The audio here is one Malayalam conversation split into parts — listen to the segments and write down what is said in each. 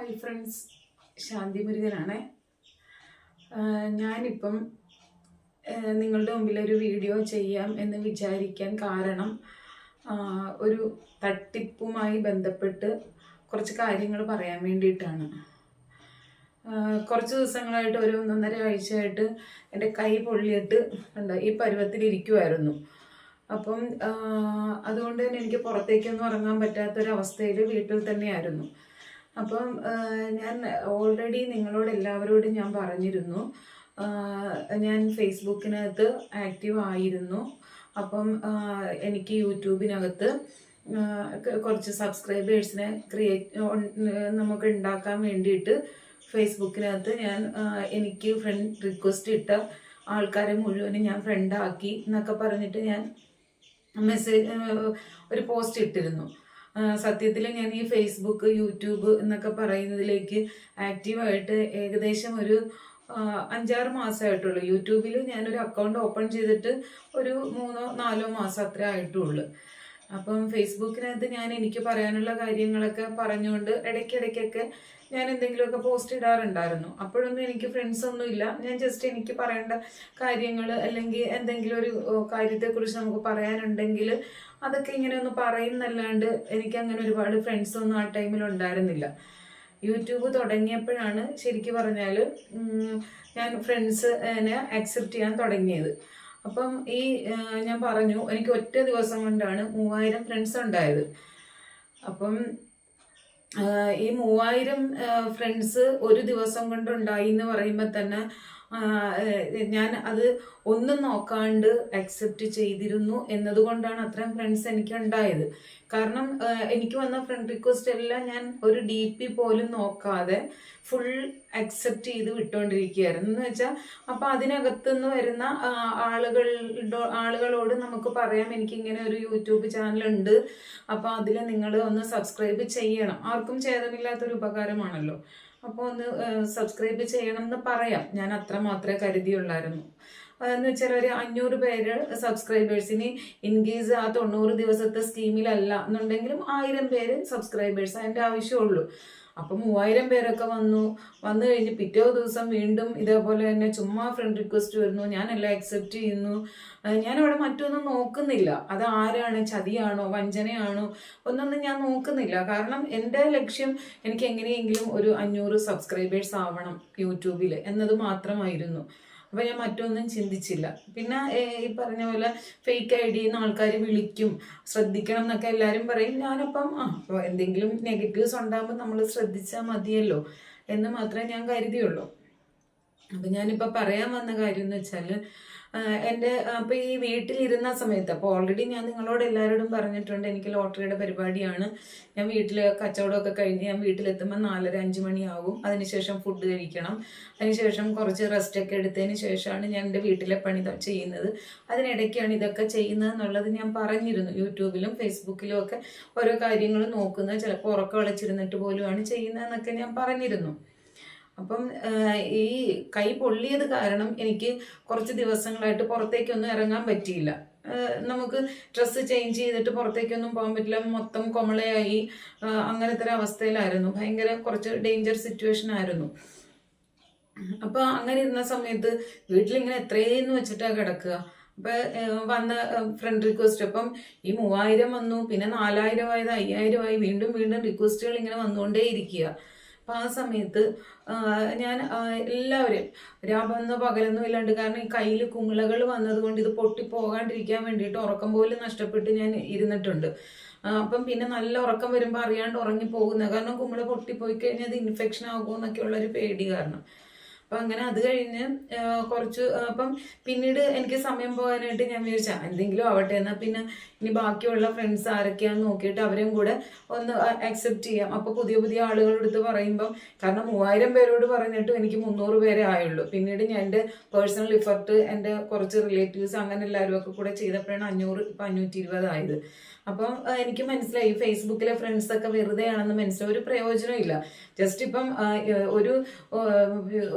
ഹായ് ഫ്രണ്ട്സ്, ശാന്തി മുരുകനാണേ. ഞാനിപ്പം നിങ്ങളുടെ മുമ്പിൽ ഒരു വീഡിയോ ചെയ്യാം എന്ന് വിചാരിക്കാൻ കാരണം ഒരു തട്ടിപ്പുമായി ബന്ധപ്പെട്ട് കുറച്ച് കാര്യങ്ങൾ പറയാൻ വേണ്ടിയിട്ടാണ്. കുറച്ച് ദിവസങ്ങളായിട്ട് ഒരു 1.5 ആഴ്ചയായിട്ട് എൻ്റെ കൈ പൊള്ളിയിട്ട് ഈ പരുവത്തിലിരിക്കുമായിരുന്നു. അപ്പം അതുകൊണ്ട് തന്നെ എനിക്ക് പുറത്തേക്കൊന്നും ഇറങ്ങാൻ പറ്റാത്തൊരവസ്ഥയിൽ വീട്ടിൽ തന്നെയായിരുന്നു. അപ്പം ഞാൻ ഓൾറെഡി നിങ്ങളോട് എല്ലാവരോടും ഞാൻ പറഞ്ഞിരുന്നു, ഞാൻ ഫേസ്ബുക്കിനകത്ത് ആക്റ്റീവ് ആയിരുന്നു. അപ്പം എനിക്ക് യൂട്യൂബിനകത്ത് കുറച്ച് സബ്സ്ക്രൈബേഴ്സിനെ നമുക്ക് ഉണ്ടാക്കാൻ വേണ്ടിയിട്ട് ഫേസ്ബുക്കിനകത്ത് ഞാൻ എനിക്ക് ഫ്രണ്ട് റിക്വസ്റ്റ് ഇട്ട ആൾക്കാരെ മുഴുവനും ഞാൻ ഫ്രണ്ടാക്കി എന്നൊക്കെ പറഞ്ഞിട്ട് ഞാൻ ഒരു പോസ്റ്റ് ഇട്ടിരുന്നു. സത്യത്തിൽ ഞാൻ ഈ ഫേസ്ബുക്ക്, യൂട്യൂബ് എന്നൊക്കെ പറയുന്നതിലേക്ക് ആക്റ്റീവായിട്ട് ഏകദേശം ഒരു 5-6 മാസമായിട്ടുള്ളൂ. യൂട്യൂബിൽ ഞാനൊരു അക്കൗണ്ട് ഓപ്പൺ ചെയ്തിട്ട് ഒരു 3-4 മാസം അത്രേ ആയിട്ടുള്ളൂ. അപ്പം ഫേസ്ബുക്കിനകത്ത് ഞാൻ എനിക്ക് പറയാനുള്ള കാര്യങ്ങളൊക്കെ പറഞ്ഞുകൊണ്ട് ഇടയ്ക്കിടയ്ക്കൊക്കെ ഞാൻ എന്തെങ്കിലുമൊക്കെ പോസ്റ്റ് ഇടാറുണ്ടായിരുന്നു. അപ്പോഴൊന്നും എനിക്ക് ഫ്രണ്ട്സ് ഒന്നും ഇല്ല. ഞാൻ ജസ്റ്റ് എനിക്ക് പറയേണ്ട കാര്യങ്ങൾ അല്ലെങ്കിൽ എന്തെങ്കിലും ഒരു കാര്യത്തെക്കുറിച്ച് നമുക്ക് പറയാനുണ്ടെങ്കിൽ അതൊക്കെ ഇങ്ങനെ ഒന്ന് പറയുന്നല്ലാണ്ട് എനിക്ക് അങ്ങനെ ഒരുപാട് ഫ്രണ്ട്സ് ഒന്നും ആ ടൈമിൽ ഉണ്ടായിരുന്നില്ല. യൂട്യൂബ് തുടങ്ങിയപ്പോഴാണ് ശരിക്കും പറഞ്ഞാൽ ഞാൻ ഫ്രണ്ട്സിനെ ആക്സെപ്റ്റ് ചെയ്യാൻ തുടങ്ങിയത്. അപ്പം ഞാൻ പറഞ്ഞു, എനിക്ക് ഒറ്റ ദിവസം കൊണ്ടാണ് 3000 ഫ്രണ്ട്സ് ഉണ്ടായത്. അപ്പം ഈ 3000 ഫ്രണ്ട്സ് ഒരു ദിവസം കൊണ്ടുണ്ടായി എന്ന് പറയുമ്പോൾ തന്നെ ഞാൻ അത് ഒന്നും നോക്കാണ്ട് അക്സെപ്റ്റ് ചെയ്തിരുന്നു എന്നതുകൊണ്ടാണ് അത്രയും ഫ്രണ്ട്സ് എനിക്ക് ഉണ്ടായത്. കാരണം എനിക്ക് വന്ന ഫ്രണ്ട് റിക്വസ്റ്റ് എല്ലാം ഞാൻ ഒരു DP പോലും നോക്കാതെ ഫുൾ അക്സെപ്റ്റ് ചെയ്ത് വിട്ടുകൊണ്ടിരിക്കുകയായിരുന്നു. എന്ന് വെച്ചാൽ അപ്പം അതിനകത്തുനിന്ന് വരുന്ന ആളുകളോട് നമുക്ക് പറയാം, എനിക്കിങ്ങനെ ഒരു യൂട്യൂബ് ചാനൽ ഉണ്ട്, അപ്പം അതിൽ നിങ്ങൾ ഒന്ന് സബ്സ്ക്രൈബ് ചെയ്യണം. ആർക്കും ഛേദമില്ലാത്തൊരു ഉപകാരമാണല്ലോ. അപ്പോൾ ഒന്ന് സബ്സ്ക്രൈബ് ചെയ്യണം എന്ന് പറയാം. ഞാൻ അത്ര മാത്രമേ കരുതിയുള്ളായിരുന്നു. എന്ന് വെച്ചാൽ ഒരു 500 പേര് സബ്സ്ക്രൈബേഴ്സിന് ഇൻ കേസ് ആ 90 ദിവസത്തെ സ്കീമിലല്ല എന്നുണ്ടെങ്കിലും 1000 പേര് സബ്സ്ക്രൈബേഴ്സ് അതിൻ്റെ ആവശ്യമുള്ളൂ. അപ്പം 3000 പേരൊക്കെ വന്നു കഴിഞ്ഞ് പിറ്റേ ദിവസം വീണ്ടും ഇതേപോലെ തന്നെ ചുമ്മാ ഫ്രണ്ട് റിക്വസ്റ്റ് വരുന്നു, ഞാനെല്ലാം അക്സെപ്റ്റ് ചെയ്യുന്നു. ഞാനവിടെ മറ്റൊന്നും നോക്കുന്നില്ല. അത് ആരാണ്, ചതിയാണോ വഞ്ചനയാണോ ഒന്നൊന്നും ഞാൻ നോക്കുന്നില്ല. കാരണം എൻ്റെ ലക്ഷ്യം എനിക്ക് എങ്ങനെയെങ്കിലും ഒരു 500 സബ്സ്ക്രൈബേഴ്സ് ആവണം യൂട്യൂബിൽ എന്നത് മാത്രമായിരുന്നു. അപ്പം ഞാൻ മറ്റൊന്നും ചിന്തിച്ചില്ല. പിന്നെ ഈ പറഞ്ഞ പോലെ ഫേക്ക് ID ആൾക്കാർ വിളിക്കും, ശ്രദ്ധിക്കണം എന്നൊക്കെ എല്ലാവരും പറയും. ഞാനപ്പം എന്തെങ്കിലും നെഗറ്റീവ്സ് ഉണ്ടാകുമ്പോൾ നമ്മൾ ശ്രദ്ധിച്ചാൽ മതിയല്ലോ എന്ന് മാത്രമേ ഞാൻ കരുതിയുള്ളൂ. അപ്പം ഞാനിപ്പോൾ പറയാൻ വന്ന കാര്യം എന്ന് വെച്ചാൽ അപ്പം ഈ വീട്ടിലിരുന്ന സമയത്ത്, അപ്പോൾ ഓൾറെഡി ഞാൻ നിങ്ങളോട് എല്ലാവരോടും പറഞ്ഞിട്ടുണ്ട്, എനിക്ക് ലോട്ടറിയുടെ പരിപാടിയാണ്. ഞാൻ വീട്ടിൽ കച്ചവടമൊക്കെ കഴിഞ്ഞ് ഞാൻ വീട്ടിലെത്തുമ്പോൾ 4-5 മണിയാവും. അതിനുശേഷം ഫുഡ് കഴിക്കണം. അതിനുശേഷം കുറച്ച് റെസ്റ്റൊക്കെ എടുത്തതിന് ശേഷമാണ് ഞാൻ എൻ്റെ വീട്ടിലെ പണി ചെയ്യുന്നത്. അതിനിടയ്ക്കാണ് ഇതൊക്കെ ചെയ്യുന്നത് എന്നുള്ളത് ഞാൻ പറഞ്ഞിരുന്നു. യൂട്യൂബിലും ഫേസ്ബുക്കിലും ഒക്കെ ഓരോ കാര്യങ്ങൾ നോക്കുന്നത്, ചിലപ്പോൾ ഉറക്കം വിളച്ചിരുന്നിട്ട് പോലുമാണ് ചെയ്യുന്നതെന്നൊക്കെ ഞാൻ പറഞ്ഞിരുന്നു. അപ്പം ഈ കൈ പൊള്ളിയത് കാരണം എനിക്ക് കുറച്ച് ദിവസങ്ങളായിട്ട് പുറത്തേക്കൊന്നും ഇറങ്ങാൻ പറ്റിയില്ല. നമുക്ക് ഡ്രസ്സ് ചേഞ്ച് ചെയ്തിട്ട് പുറത്തേക്കൊന്നും പോകാൻ പറ്റില്ല. മൊത്തം കൊമളയായി അങ്ങനത്തെ ഒരു അവസ്ഥയിലായിരുന്നു. ഭയങ്കര കുറച്ച് ഡേഞ്ചർ സിറ്റുവേഷൻ ആയിരുന്നു. അപ്പോൾ അങ്ങനെ ഇരുന്ന സമയത്ത് വീട്ടിലിങ്ങനെ എത്രയെന്ന് വെച്ചിട്ടാണ് കിടക്കുക. അപ്പം വന്ന ഫ്രണ്ട് റിക്വസ്റ്റ്, അപ്പം ഈ 3000 വന്നു, പിന്നെ 4000 ആയത് 5000 ആയി, വീണ്ടും റിക്വസ്റ്റുകൾ ഇങ്ങനെ വന്നുകൊണ്ടേ ഇരിക്കുക. അപ്പം ആ സമയത്ത് ഞാൻ എല്ലാവരും രാപെന്നോ പകലൊന്നും ഇല്ലാണ്ട്, കാരണം ഈ കയ്യിൽ കുമിളകൾ വന്നതുകൊണ്ട് ഇത് പൊട്ടിപ്പോകാണ്ടിരിക്കാൻ വേണ്ടിയിട്ട് ഉറക്കം പോലും നഷ്ടപ്പെട്ട് ഞാൻ ഇരുന്നിട്ടുണ്ട്. അപ്പം പിന്നെ നല്ല ഉറക്കം വരുമ്പോൾ അറിയാണ്ട് ഉറങ്ങി പോകുന്നത്, കാരണം കുമിള പൊട്ടിപ്പോയി കഴിഞ്ഞാൽ അത് ഇൻഫെക്ഷൻ ആകുമോ ഉള്ളൊരു പേടി കാരണം. അപ്പം അങ്ങനെ അത് കഴിഞ്ഞ് കുറച്ച് അപ്പം പിന്നീട് എനിക്ക് സമയം പോകാനായിട്ട് ഞാൻ വിചാരിച്ച എന്തെങ്കിലും ആവട്ടെ, എന്നാൽ പിന്നെ ഇനി ബാക്കിയുള്ള ഫ്രണ്ട്സ് ആരൊക്കെയാന്ന് നോക്കിയിട്ട് അവരെയും കൂടെ ഒന്ന് അക്സെപ്റ്റ് ചെയ്യാം. അപ്പോൾ പുതിയ ആളുകളെടുത്ത് പറയുമ്പം, കാരണം 3000 പേരോട് പറഞ്ഞിട്ടും എനിക്ക് 300 പേരെ ആയുള്ളൂ. പിന്നീട് ഞാൻ എൻ്റെ പേഴ്സണൽ എഫർട്ട്, എൻ്റെ കുറച്ച് റിലേറ്റീവ്സ് അങ്ങനെ എല്ലാവരും ഒക്കെ കൂടെ ചെയ്തപ്പോഴാണ് 500 ഇപ്പം 520 ആയത്. അപ്പം എനിക്ക് മനസ്സിലായി ഫേസ്ബുക്കിലെ ഫ്രണ്ട്സൊക്കെ വെറുതെ ആണെന്ന് മനസ്സിലായി. ഒരു പ്രയോജനമില്ല. ജസ്റ്റ് ഇപ്പം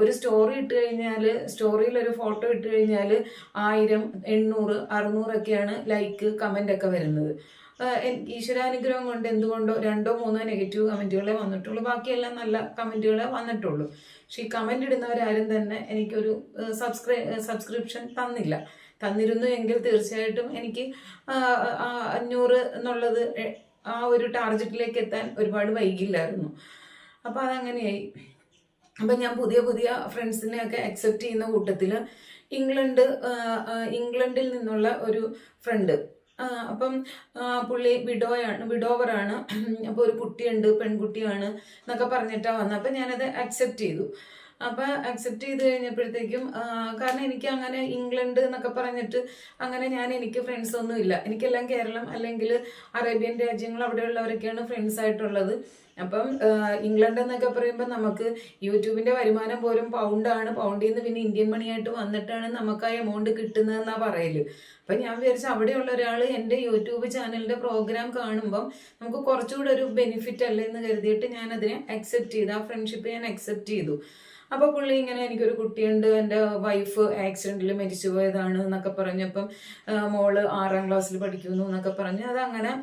ഒരു സ്റ്റോറി ഇട്ട് കഴിഞ്ഞാൽ, സ്റ്റോറിയിൽ ഒരു ഫോട്ടോ ഇട്ട് കഴിഞ്ഞാൽ 1000, 800, 600 ഒക്കെയാണ് ലൈക്ക്, കമൻ്റ് ഒക്കെ വരുന്നത്. ഈശ്വരാനുഗ്രഹം കൊണ്ട് എന്തുകൊണ്ടോ 2-3 നെഗറ്റീവ് കമൻറ്റുകളെ വന്നിട്ടുള്ളൂ, ബാക്കിയെല്ലാം നല്ല കമൻറ്റുകളെ വന്നിട്ടുള്ളൂ. പക്ഷെ ഈ കമൻ്റ് ഇടുന്നവരാരും തന്നെ എനിക്കൊരു സബ്സ്ക്രിപ്ഷൻ തന്നിരുന്നു എങ്കിൽ തീർച്ചയായിട്ടും എനിക്ക് 500 എന്നുള്ളത് ആ ഒരു ടാർഗറ്റിലേക്ക് എത്താൻ ഒരുപാട് വൈകില്ലായിരുന്നു. അപ്പം അതങ്ങനെയായി. അപ്പം ഞാൻ പുതിയ ഫ്രണ്ട്സിനെയൊക്കെ അക്സെപ്റ്റ് ചെയ്യുന്ന കൂട്ടത്തിൽ ഇംഗ്ലണ്ടിൽ നിന്നുള്ള ഒരു ഫ്രണ്ട്, അപ്പം പുള്ളി വിഡോവറാണ്. അപ്പോൾ ഒരു കുട്ടിയുണ്ട്, പെൺകുട്ടിയാണ് എന്നൊക്കെ പറഞ്ഞിട്ടാണ് വന്നത്. അപ്പം ഞാനത് അക്സെപ്റ്റ് ചെയ്തു. അപ്പം അക്സെപ്റ്റ് ചെയ്ത് കഴിഞ്ഞപ്പോഴത്തേക്കും, കാരണം എനിക്ക് അങ്ങനെ ഇംഗ്ലണ്ട് എന്നൊക്കെ പറഞ്ഞിട്ട് അങ്ങനെ എനിക്ക് ഫ്രണ്ട്സ് ഒന്നും ഇല്ല. എനിക്കെല്ലാം കേരളം അല്ലെങ്കിൽ അറേബ്യൻ രാജ്യങ്ങൾ അവിടെയുള്ളവരൊക്കെയാണ് ഫ്രണ്ട്സ് ആയിട്ടുള്ളത്. അപ്പം ഇംഗ്ലണ്ട് എന്നൊക്കെ പറയുമ്പോൾ നമുക്ക് യൂട്യൂബിന്റെ വരുമാനം പോലും പൗണ്ടാണ്. പൗണ്ടിൽ നിന്ന് പിന്നെ ഇന്ത്യൻ മണിയായിട്ട് വന്നിട്ടാണ് നമുക്ക് ആ എമൗണ്ട് കിട്ടുന്നതെന്നാ പറയല്. അപ്പം ഞാൻ വിചാരിച്ചു അവിടെയുള്ള ഒരാൾ എൻ്റെ യൂട്യൂബ് ചാനലിന്റെ പ്രോഗ്രാം കാണുമ്പം നമുക്ക് കുറച്ചുകൂടെ ഒരു ബെനിഫിറ്റ് അല്ലേ എന്ന് കരുതിയിട്ട് ഞാൻ അതിനെ അക്സെപ്റ്റ് ചെയ്തു. ആ ഫ്രണ്ട്ഷിപ്പ് ഞാൻ അക്സെപ്റ്റ് ചെയ്തു. അപ്പോൾ പുള്ളി ഇങ്ങനെ എനിക്കൊരു കുട്ടിയുണ്ട്, എൻ്റെ വൈഫ് ആക്സിഡന്റിൽ മരിച്ചു പോയതാണ് എന്നൊക്കെ പറഞ്ഞപ്പം മോള് 6ാം ക്ലാസ്സിൽ പഠിക്കുന്നു എന്നൊക്കെ പറഞ്ഞ് അതങ്ങനെ.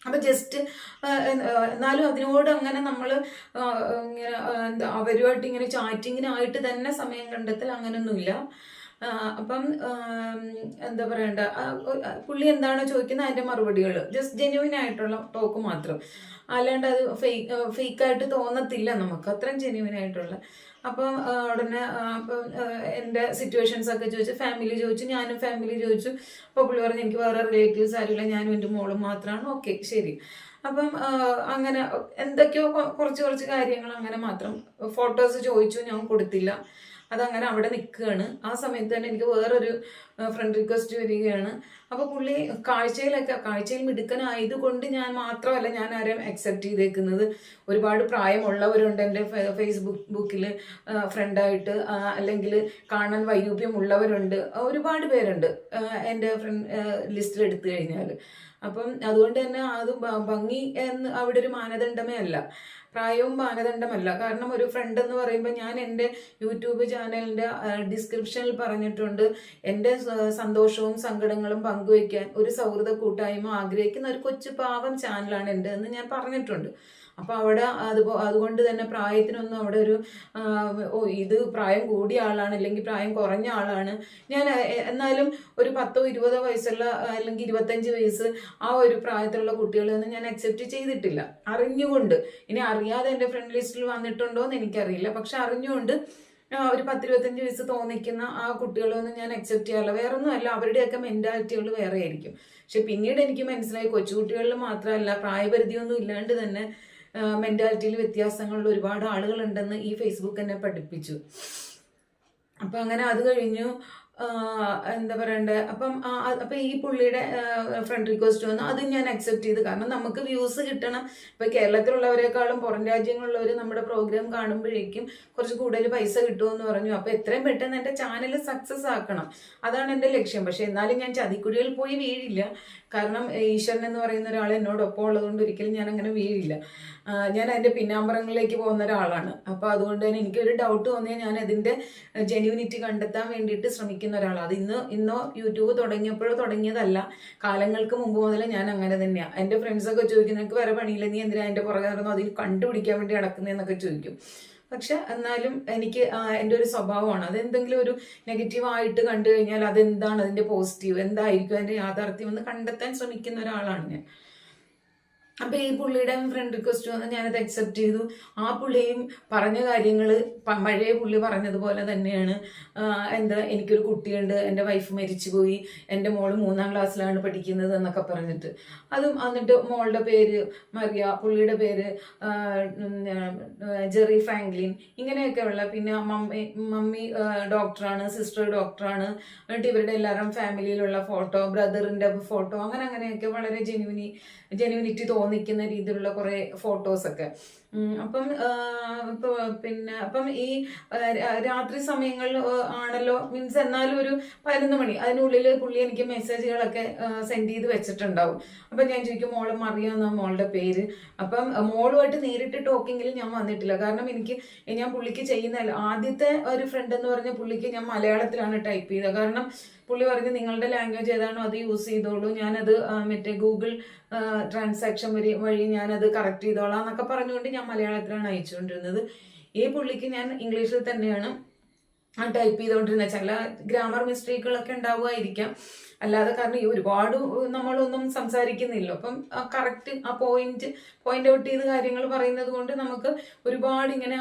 അപ്പം ജസ്റ്റ് എന്നാലും അതിനോട് അങ്ങനെ നമ്മൾ ഇങ്ങനെ അവരുമായിട്ട് ഇങ്ങനെ ചാറ്റിങ്ങിനായിട്ട് തന്നെ സമയം കണ്ടെത്തൽ അങ്ങനെയൊന്നുമില്ല. അപ്പം എന്താ പറയണ്ട, പുള്ളി എന്താണോ ചോദിക്കുന്നത് അതിൻ്റെ മറുപടികൾ ജസ്റ്റ് ജെന്യുവിൻ ആയിട്ടുള്ള ടോക്ക് മാത്രം, അല്ലാണ്ട് അത് ഫേക്കായിട്ട് തോന്നത്തില്ല നമുക്ക്, അത്രയും ജെന്യുവിൻ ആയിട്ടുള്ള. അപ്പം ഉടനെ അപ്പം എൻ്റെ സിറ്റുവേഷൻസ് ഒക്കെ ചോദിച്ചു, ഫാമിലി ചോദിച്ചു, ഞാനും ഫാമിലി ചോദിച്ചു. അപ്പോൾ പുള്ളി പറഞ്ഞു എനിക്ക് വേറെ റിലേറ്റീവ്സ് ആരുമില്ല, ഞാനും എൻ്റെ മോളും മാത്രമാണ്. ഓക്കെ ശരി. അപ്പം അങ്ങനെ എന്തൊക്കെയോ കുറച്ച് കാര്യങ്ങൾ അങ്ങനെ മാത്രം. ഫോട്ടോസ് ചോദിച്ചു, ഞാൻ കൊടുത്തില്ല, അതങ്ങനെ അവിടെ നിൽക്കുകയാണ്. ആ സമയത്ത് തന്നെ എനിക്ക് വേറൊരു ഫ്രണ്ട് റിക്വസ്റ്റ് വരികയാണ്. അപ്പോൾ പുള്ളി കാഴ്ചയിൽ മിടുക്കനായതുകൊണ്ട് ഞാൻ മാത്രമല്ല ഞാൻ ആരെയും അക്സെപ്റ്റ് ചെയ്തേക്കുന്നത്. ഒരുപാട് പ്രായമുള്ളവരുണ്ട് എൻ്റെ ഫേസ്ബുക്കിൽ ഫ്രണ്ടായിട്ട്, അല്ലെങ്കിൽ കാണാൻ വൈരൂപ്യമുള്ളവരുണ്ട്, ഒരുപാട് പേരുണ്ട് എൻ്റെ ഫ്രണ്ട് ലിസ്റ്റിൽ എടുത്തു കഴിഞ്ഞാൽ. അപ്പം അതുകൊണ്ട് തന്നെ അത് ഭംഗി എന്ന് അവിടെ ഒരു മാനദണ്ഡമേ അല്ല, പ്രായവും മാനദണ്ഡമല്ല. കാരണം ഒരു ഫ്രണ്ട് എന്ന് പറയുമ്പോൾ ഞാൻ എൻ്റെ യൂട്യൂബ് ചാനലിൻ്റെ ഡിസ്ക്രിപ്ഷനിൽ പറഞ്ഞിട്ടുണ്ട്, എൻ്റെ സന്തോഷവും സങ്കടങ്ങളും പങ്കുവയ്ക്കാൻ ഒരു സൗഹൃദ കൂട്ടായ്മ ആഗ്രഹിക്കുന്ന ഒരു കൊച്ചു പാവം ചാനലാണ് എൻ്റെ എന്ന് ഞാൻ പറഞ്ഞിട്ടുണ്ട്. അപ്പോൾ അവിടെ അതുകൊണ്ട് തന്നെ പ്രായത്തിനൊന്നും അവിടെ ഒരു ഇത് പ്രായം കൂടിയ ആളാണ് അല്ലെങ്കിൽ പ്രായം കുറഞ്ഞ ആളാണ് ഞാൻ, എന്നാലും ഒരു 10-20 വയസ്സുള്ള അല്ലെങ്കിൽ 25 വയസ്സ് ആ ഒരു പ്രായത്തിലുള്ള കുട്ടികളെയൊന്നും ഞാൻ അക്സെപ്റ്റ് ചെയ്തിട്ടില്ല, അറിഞ്ഞുകൊണ്ട്. ഇനി അറിയാതെ എൻ്റെ ഫ്രണ്ട് ലിസ്റ്റിൽ വന്നിട്ടുണ്ടോ എന്ന് എനിക്കറിയില്ല, പക്ഷെ അറിഞ്ഞുകൊണ്ട് ഒരു 10-25 വയസ്സ് തോന്നിക്കുന്ന ആ കുട്ടികളൊന്നും ഞാൻ അക്സെപ്റ്റ് ചെയ്യാറില്ല. വേറൊന്നും അല്ല, അവരുടെയൊക്കെ മെന്റാലിറ്റികൾ വേറെ ആയിരിക്കും. പക്ഷെ പിന്നീട് എനിക്ക് മനസ്സിലായി കൊച്ചുകുട്ടികളിൽ മാത്രമല്ല, പ്രായപരിധിയൊന്നും ഇല്ലാണ്ട് തന്നെ മെന്റാലിറ്റിയിൽ വ്യത്യാസങ്ങളുള്ള ഒരുപാട് ആളുകളുണ്ടെന്ന് ഈ ഫേസ്ബുക്ക് എന്നെ പഠിപ്പിച്ചു. അപ്പം അങ്ങനെ അത് കഴിഞ്ഞു. എന്താ പറയണ്ടേ, അപ്പം ഈ പുള്ളിയുടെ ഫ്രണ്ട് റിക്വസ്റ്റ് വന്നു, അത് ഞാൻ അക്സെപ്റ്റ് ചെയ്തു. കാരണം നമുക്ക് വ്യൂസ് കിട്ടണം. ഇപ്പൊ കേരളത്തിലുള്ളവരെക്കാളും പുറം രാജ്യങ്ങളിലുള്ളവർ നമ്മുടെ പ്രോഗ്രാം കാണുമ്പോഴേക്കും കുറച്ച് കൂടുതൽ പൈസ കിട്ടുമെന്ന് പറഞ്ഞു. അപ്പൊ എത്രയും പെട്ടെന്ന് എൻ്റെ ചാനൽ സക്സസ് ആക്കണം, അതാണ് എൻ്റെ ലക്ഷ്യം. പക്ഷെ എന്നാലും ഞാൻ ചതിക്കുഴിയിൽ പോയി വീഴില്ല. കാരണം ഈശ്വരൻ എന്ന് പറയുന്ന ഒരാൾ എന്നോടൊപ്പം ഉള്ളതുകൊണ്ട് ഒരിക്കലും ഞാൻ അങ്ങനെ വീഴില്ല. ഞാൻ അതിൻ്റെ പിന്നാമ്പറങ്ങളിലേക്ക് പോകുന്ന ഒരാളാണ്. അപ്പോൾ അതുകൊണ്ട് തന്നെ എനിക്കൊരു ഡൗട്ട് തോന്നിയാൽ ഞാൻ അതിൻ്റെ ജെന്യൂനിറ്റി കണ്ടെത്താൻ വേണ്ടിയിട്ട് ശ്രമിക്കുന്ന ഒരാളാണ്. അത് ഇന്നോ യൂട്യൂബ് തുടങ്ങിയതല്ല, കാലങ്ങൾക്ക് മുമ്പ് മുതൽ ഞാൻ അങ്ങനെ തന്നെയാണ്. എൻ്റെ ഫ്രണ്ട്സൊക്കെ ചോദിക്കും, നിനക്ക് വേറെ പണിയില്ല, നീ എന്തിനാ എൻ്റെ പുറകെ നടന്നു അതിൽ കണ്ടുപിടിക്കാൻ വേണ്ടി നടക്കുന്നതെന്നൊക്കെ ചോദിക്കും. പക്ഷെ എന്നാലും എനിക്ക് എൻ്റെ ഒരു സ്വഭാവമാണ്, അതെന്തെങ്കിലും ഒരു നെഗറ്റീവായിട്ട് കണ്ടു കഴിഞ്ഞാൽ അതെന്താണ് അതിൻ്റെ പോസിറ്റീവ്, എന്തായിരിക്കും അതിൻ്റെ യാഥാർത്ഥ്യം എന്ന് കണ്ടെത്താൻ ശ്രമിക്കുന്ന ഒരാളാണ് ഞാൻ. അപ്പം ഈ പുള്ളിയുടെ ഫ്രണ്ട് റിക്വസ്റ്റ് വന്ന് ഞാനത് അക്സെപ്റ്റ് ചെയ്തു. ആ പുള്ളിയും പറഞ്ഞ കാര്യങ്ങൾ പഴയ പുള്ളി പറഞ്ഞതുപോലെ തന്നെയാണ്. എനിക്കൊരു കുട്ടിയുണ്ട്, എൻ്റെ വൈഫ് മരിച്ചുപോയി, എൻ്റെ മോള് 3ാം ക്ലാസ്സിലാണ് പഠിക്കുന്നത് എന്നൊക്കെ പറഞ്ഞിട്ട് അതും. എന്നിട്ട് മോളുടെ പേര് മറിയ, പുള്ളിയുടെ പേര് ജെറി ഫ്രാങ്ക്ലിൻ, ഇങ്ങനെയൊക്കെ ഉള്ള. പിന്നെ മമ്മി ഡോക്ടറാണ്, സിസ്റ്റർ ഡോക്ടറാണ്. എന്നിട്ട് ഇവരുടെ എല്ലാവരും ഫാമിലിയിലുള്ള ഫോട്ടോ, ബ്രദറിൻ്റെ ഫോട്ടോ, അങ്ങനെയൊക്കെ വളരെ ജെന്യൂനിറ്റി തോന്നിക്കുന്ന രീതിയിലുള്ള കുറേ ഫോട്ടോസൊക്കെ. അപ്പം ഈ രാത്രി സമയങ്ങളിൽ ആണല്ലോ, മീൻസ് എന്നാലും ഒരു 11 മണി അതിനുള്ളിൽ പുള്ളി എനിക്ക് മെസ്സേജുകളൊക്കെ സെൻഡ് ചെയ്ത് വെച്ചിട്ടുണ്ടാവും. അപ്പം ഞാൻ ചോദിക്കും, മോള് മറിയ എന്നാ മോളുടെ പേര്. അപ്പം മോളുമായിട്ട് നേരിട്ട് ടോക്കിങ്ങിൽ ഞാൻ വന്നിട്ടില്ല. കാരണം ഞാൻ പുള്ളിക്ക് ചെയ്യുന്ന ആദ്യത്തെ ഒരു ഫ്രണ്ട് എന്ന് പറഞ്ഞ പുള്ളിക്ക് ഞാൻ മലയാളത്തിലാണ് ടൈപ്പ് ചെയ്തത്. കാരണം പുള്ളി പറഞ്ഞു നിങ്ങളുടെ ലാംഗ്വേജ് ഏതാണോ അത് യൂസ് ചെയ്തോളൂ, ഞാനത് മറ്റേ ഗൂഗിൾ ട്രാൻസാക്ഷൻ വഴി ഞാനത് കറക്റ്റ് ചെയ്തോളാം എന്നൊക്കെ പറഞ്ഞുകൊണ്ട് ഞാൻ മലയാളത്തിലാണ് അയച്ചുകൊണ്ടിരുന്നത്. ഈ പുള്ളിക്ക് ഞാൻ ഇംഗ്ലീഷിൽ തന്നെയാണ് ടൈപ്പ് ചെയ്തുകൊണ്ടിരുന്നത്. ചില ഗ്രാമർ മിസ്റ്റേക്കുകളൊക്കെ ഉണ്ടാവുമായിരിക്കാം, അല്ലാതെ കാരണം ഈ ഒരുപാട് നമ്മളൊന്നും സംസാരിക്കുന്നില്ല. അപ്പം കറക്റ്റ് ആ പോയിന്റ് ഔട്ട് ചെയ്ത് കാര്യങ്ങൾ പറയുന്നത് കൊണ്ട് നമുക്ക് ഒരുപാട് ഇങ്ങനെ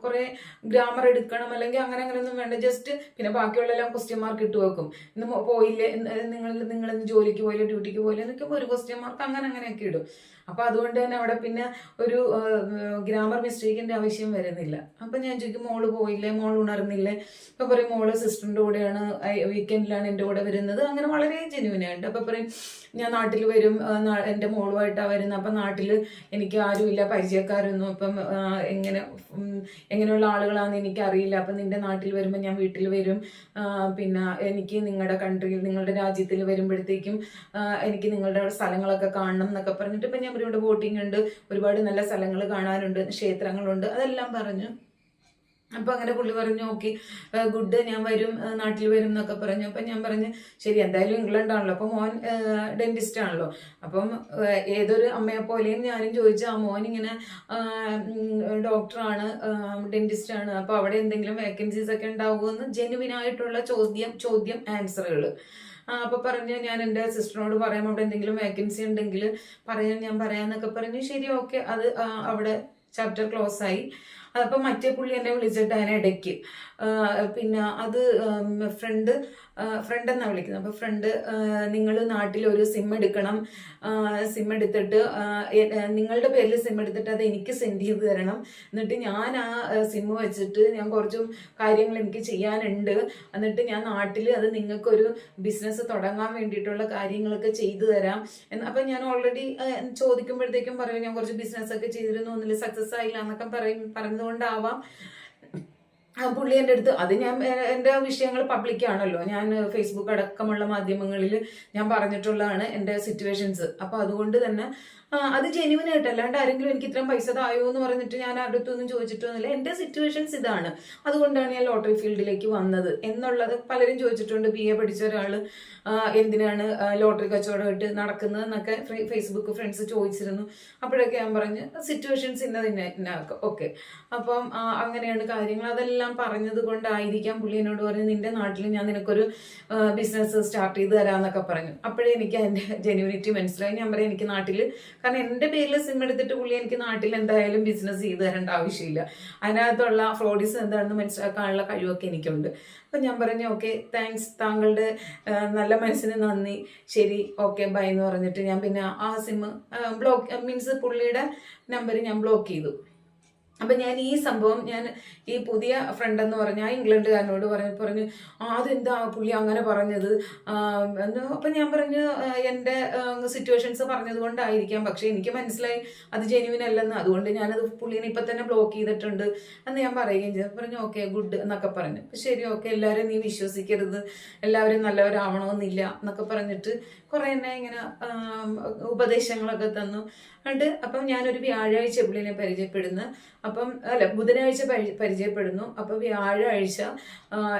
കുറെ ഗ്രാമർ എടുക്കണം അല്ലെങ്കിൽ അങ്ങനെയൊന്നും വേണ്ട. ജസ്റ്റ് പിന്നെ ബാക്കിയുള്ളെല്ലാം ക്വസ്റ്റ്യൻ മാർക്ക് ഇട്ട് വെക്കും. ഇന്ന് പോയില്ലേ, നിങ്ങൾ ജോലിക്ക് പോയില്ലേ, ഡ്യൂട്ടിക്ക് പോയില്ലേ എന്നൊക്കെ ഒരു ക്വസ്റ്റ്യൻ മാർക്ക് അങ്ങനെയൊക്കെ ഇടും. അപ്പൊ അതുകൊണ്ട് തന്നെ അവിടെ പിന്നെ ഒരു ഗ്രാമർ മിസ്റ്റേക്കിന്റെ ആവശ്യം വരുന്നില്ല. അപ്പൊ ഞാൻ ചോദിക്കും മോള് പോയില്ലേ, മോൾ ഉണർന്നില്ലേ, ഇപ്പൊ പറയും മോള് സിസ്റ്ററിന്റെ കൂടെയാണ്, വീക്കെൻഡിലാണ് എൻ്റെ കൂടെ വരുന്നത്. അങ്ങനെ വളരെ ജെന്യൂൻ ആയിട്ട്. അപ്പൊ പറയും ഞാൻ നാട്ടിൽ വരും, എൻ്റെ മോളുമായിട്ടാണ് വരുന്നത്. അപ്പൊ നാട്ടില് എനിക്ക് ആരുമില്ല, പരിചയക്കാരൊന്നും. അപ്പം എങ്ങനെയുള്ള ആളുകളാണെന്ന് എനിക്കറിയില്ല. അപ്പൊ നിന്റെ നാട്ടിൽ വരുമ്പോൾ ഞാൻ വീട്ടിൽ വരും. പിന്നെ എനിക്ക് നിങ്ങളുടെ കൺട്രിയിൽ, നിങ്ങളുടെ രാജ്യത്തിൽ വരുമ്പോഴത്തേക്കും എനിക്ക് നിങ്ങളുടെ സ്ഥലങ്ങളൊക്കെ കാണണം എന്നൊക്കെ പറഞ്ഞിട്ട് ഇപ്പൊ ഞാൻ ഇവിടെ ബോട്ടിംഗ് ഉണ്ട്, ഒരുപാട് നല്ല സ്ഥലങ്ങൾ കാണാനുണ്ട്, ക്ഷേത്രങ്ങളുണ്ട്, അതെല്ലാം പറഞ്ഞു. അപ്പൊ അങ്ങനെ പുള്ളി പറഞ്ഞു ഓക്കെ ഗുഡ്, ഞാൻ വരും, നാട്ടിൽ വരും എന്നൊക്കെ പറഞ്ഞു. അപ്പൊ ഞാൻ പറഞ്ഞു ശരി, എന്തായാലും ഇംഗ്ലണ്ട് ആണല്ലോ, അപ്പൊ മോൻ ഡെന്റിസ്റ്റ് ആണല്ലോ. അപ്പം ഏതൊരു അമ്മയെ പോലെയും ഞാനും ചോദിച്ചു, ആ മോൻ ഇങ്ങനെ ഡോക്ടറാണ്, ഡെന്റിസ്റ്റ് ആണ്, അപ്പൊ അവിടെ എന്തെങ്കിലും വേക്കൻസീസ് ഒക്കെ ഉണ്ടാവുമെന്ന് ജെനുവിൻ ആയിട്ടുള്ള ചോദ്യം ആൻസറുകൾ. അപ്പൊ പറഞ്ഞു ഞാൻ എൻ്റെ സിസ്റ്ററിനോട് പറയാം, അവിടെ എന്തെങ്കിലും വേക്കൻസി ഉണ്ടെങ്കിൽ ഞാൻ പറയാന്നൊക്കെ പറഞ്ഞു. ശരി ഓക്കെ, അത് അവിടെ ചാപ്റ്റർ ക്ലോസ് ആയി. അതപ്പോൾ മറ്റേ പുള്ളി എന്നെ വിളിച്ചിട്ട് അതിനിടയ്ക്ക് പിന്നെ അത് ഫ്രണ്ട് എന്നാണ് വിളിക്കുന്നത്. അപ്പോൾ ഫ്രണ്ട് നിങ്ങൾ നാട്ടിൽ ഒരു സിം എടുക്കണം, സിം എടുത്തിട്ട് നിങ്ങളുടെ പേരിൽ സിം എടുത്തിട്ട് അത് എനിക്ക് സെൻഡ് ചെയ്ത് തരണം. എന്നിട്ട് ഞാൻ ആ സിം വെച്ചിട്ട് ഞാൻ കുറച്ചും കാര്യങ്ങൾ എനിക്ക് ചെയ്യാനുണ്ട്. എന്നിട്ട് ഞാൻ നാട്ടിൽ അത് നിങ്ങൾക്കൊരു ബിസിനസ് തുടങ്ങാൻ വേണ്ടിയിട്ടുള്ള കാര്യങ്ങളൊക്കെ ചെയ്തു തരാം. അപ്പം ഞാൻ ഓൾറെഡി ചോദിക്കുമ്പോഴത്തേക്കും പറയും ഞാൻ കുറച്ച് ബിസിനസ്സൊക്കെ ചെയ്തിരുന്നു, ഒന്നിൽ സക്സസ് ആയില്ല എന്നൊക്കെ പറഞ്ഞുകൊണ്ടാവാം പുള്ളി എൻ്റെ അടുത്ത്. അത് ഞാൻ എൻ്റെ വിഷയങ്ങൾ പബ്ലിക്കാണല്ലോ, ഞാൻ ഫേസ്ബുക്ക് അടക്കമുള്ള മാധ്യമങ്ങളിൽ ഞാൻ പറഞ്ഞിട്ടുള്ളതാണ് എൻ്റെ സിറ്റുവേഷൻസ്. അപ്പോൾ അതുകൊണ്ട് തന്നെ അത് ജെന്യൂൻ ആയിട്ട്, അല്ലാണ്ട് ആരെങ്കിലും എനിക്ക് ഇത്രയും പൈസ തായോ എന്ന് പറഞ്ഞിട്ട് ഞാൻ ആരുടെ അടുത്തൊന്നും ചോദിച്ചിട്ടൊന്നുമില്ല. എൻ്റെ സിറ്റുവേഷൻസ് ഇതാണ്, അതുകൊണ്ടാണ് ഞാൻ ലോട്ടറി ഫീൽഡിലേക്ക് വന്നത് എന്നുള്ളത് പലരും ചോദിച്ചിട്ടുണ്ട്. BA പഠിച്ച ഒരാൾ എന്തിനാണ് ലോട്ടറി കച്ചവടമായിട്ട് നടക്കുന്നത് എന്നൊക്കെ ഫേസ്ബുക്ക് ഫ്രണ്ട്സ് ചോദിച്ചിരുന്നു. അപ്പോഴൊക്കെ ഞാൻ പറഞ്ഞു സിറ്റുവേഷൻസ് ഇന്ന ഓക്കെ. അപ്പം അങ്ങനെയാണ് കാര്യങ്ങൾ. അതെല്ലാം പറഞ്ഞത് കൊണ്ടായിരിക്കാം പുള്ളി എന്നോട് പറഞ്ഞു നിന്റെ നാട്ടിൽ ഞാൻ നിനക്കൊരു ബിസിനസ് സ്റ്റാർട്ട് ചെയ്ത് തരാമെന്നൊക്കെ പറഞ്ഞു. അപ്പോഴേ എനിക്ക് അതിൻ്റെ ജെന്യൂനിറ്റി മനസ്സിലായി. ഞാൻ പറയാം എനിക്ക് നാട്ടിൽ, കാരണം എൻ്റെ പേരിൽ സിം എടുത്തിട്ട് പുള്ളി എനിക്ക് നാട്ടിൽ എന്തായാലും ബിസിനസ് ചെയ്ത് തരേണ്ട ആവശ്യമില്ല, അതിനകത്തുള്ള ഫ്രോഡീസ് എന്താണെന്ന് മനസ്സിലാക്കാനുള്ള കഴിവൊക്കെ എനിക്കുണ്ട്. അപ്പം ഞാൻ പറഞ്ഞു ഓക്കെ താങ്ക്സ്, താങ്കളുടെ നല്ല മനസ്സിന് നന്ദി, ശരി ഓക്കെ ബൈ എന്ന് പറഞ്ഞിട്ട് ഞാൻ പിന്നെ ആ സിം മീൻസ് പുള്ളിയുടെ നമ്പർ ഞാൻ ബ്ലോക്ക് ചെയ്തു. അപ്പം ഞാൻ ഈ സംഭവം ഞാൻ ഈ പുതിയ ഫ്രണ്ട് എന്ന് പറഞ്ഞ ആ ഇംഗ്ലണ്ടുകാരനോട് പറഞ്ഞു അതെന്താ പുള്ളി അങ്ങനെ പറഞ്ഞത്. അപ്പം ഞാൻ പറഞ്ഞു എൻ്റെ സിറ്റുവേഷൻസ് പറഞ്ഞത് കൊണ്ടായിരിക്കാം, പക്ഷെ എനിക്ക് മനസ്സിലായി അത് ജെന്യൂൻ അല്ലെന്ന്, അതുകൊണ്ട് ഞാനത് പുള്ളീനെ ഇപ്പം തന്നെ ബ്ലോക്ക് ചെയ്തിട്ടുണ്ട് എന്ന് ഞാൻ പറയുകയും ചെയ്തു. പറഞ്ഞു ഓക്കെ ഗുഡ് എന്നൊക്കെ പറഞ്ഞു. ശരി ഓക്കെ, എല്ലാവരും നീ വിശ്വസിക്കരുത്, എല്ലാവരും നല്ലവരാവണമെന്നില്ല എന്നൊക്കെ പറഞ്ഞിട്ട് കുറെ എന്നെ ഇങ്ങനെ ഉപദേശങ്ങളൊക്കെ തന്നു. അപ്പം ഞാനൊരു വ്യാഴാഴ്ച പുള്ളിനെ പരിചയപ്പെടുന്നു. അപ്പം അല്ല ബുധനാഴ്ച പരിചയപ്പെടുന്നു. അപ്പം വ്യാഴാഴ്ച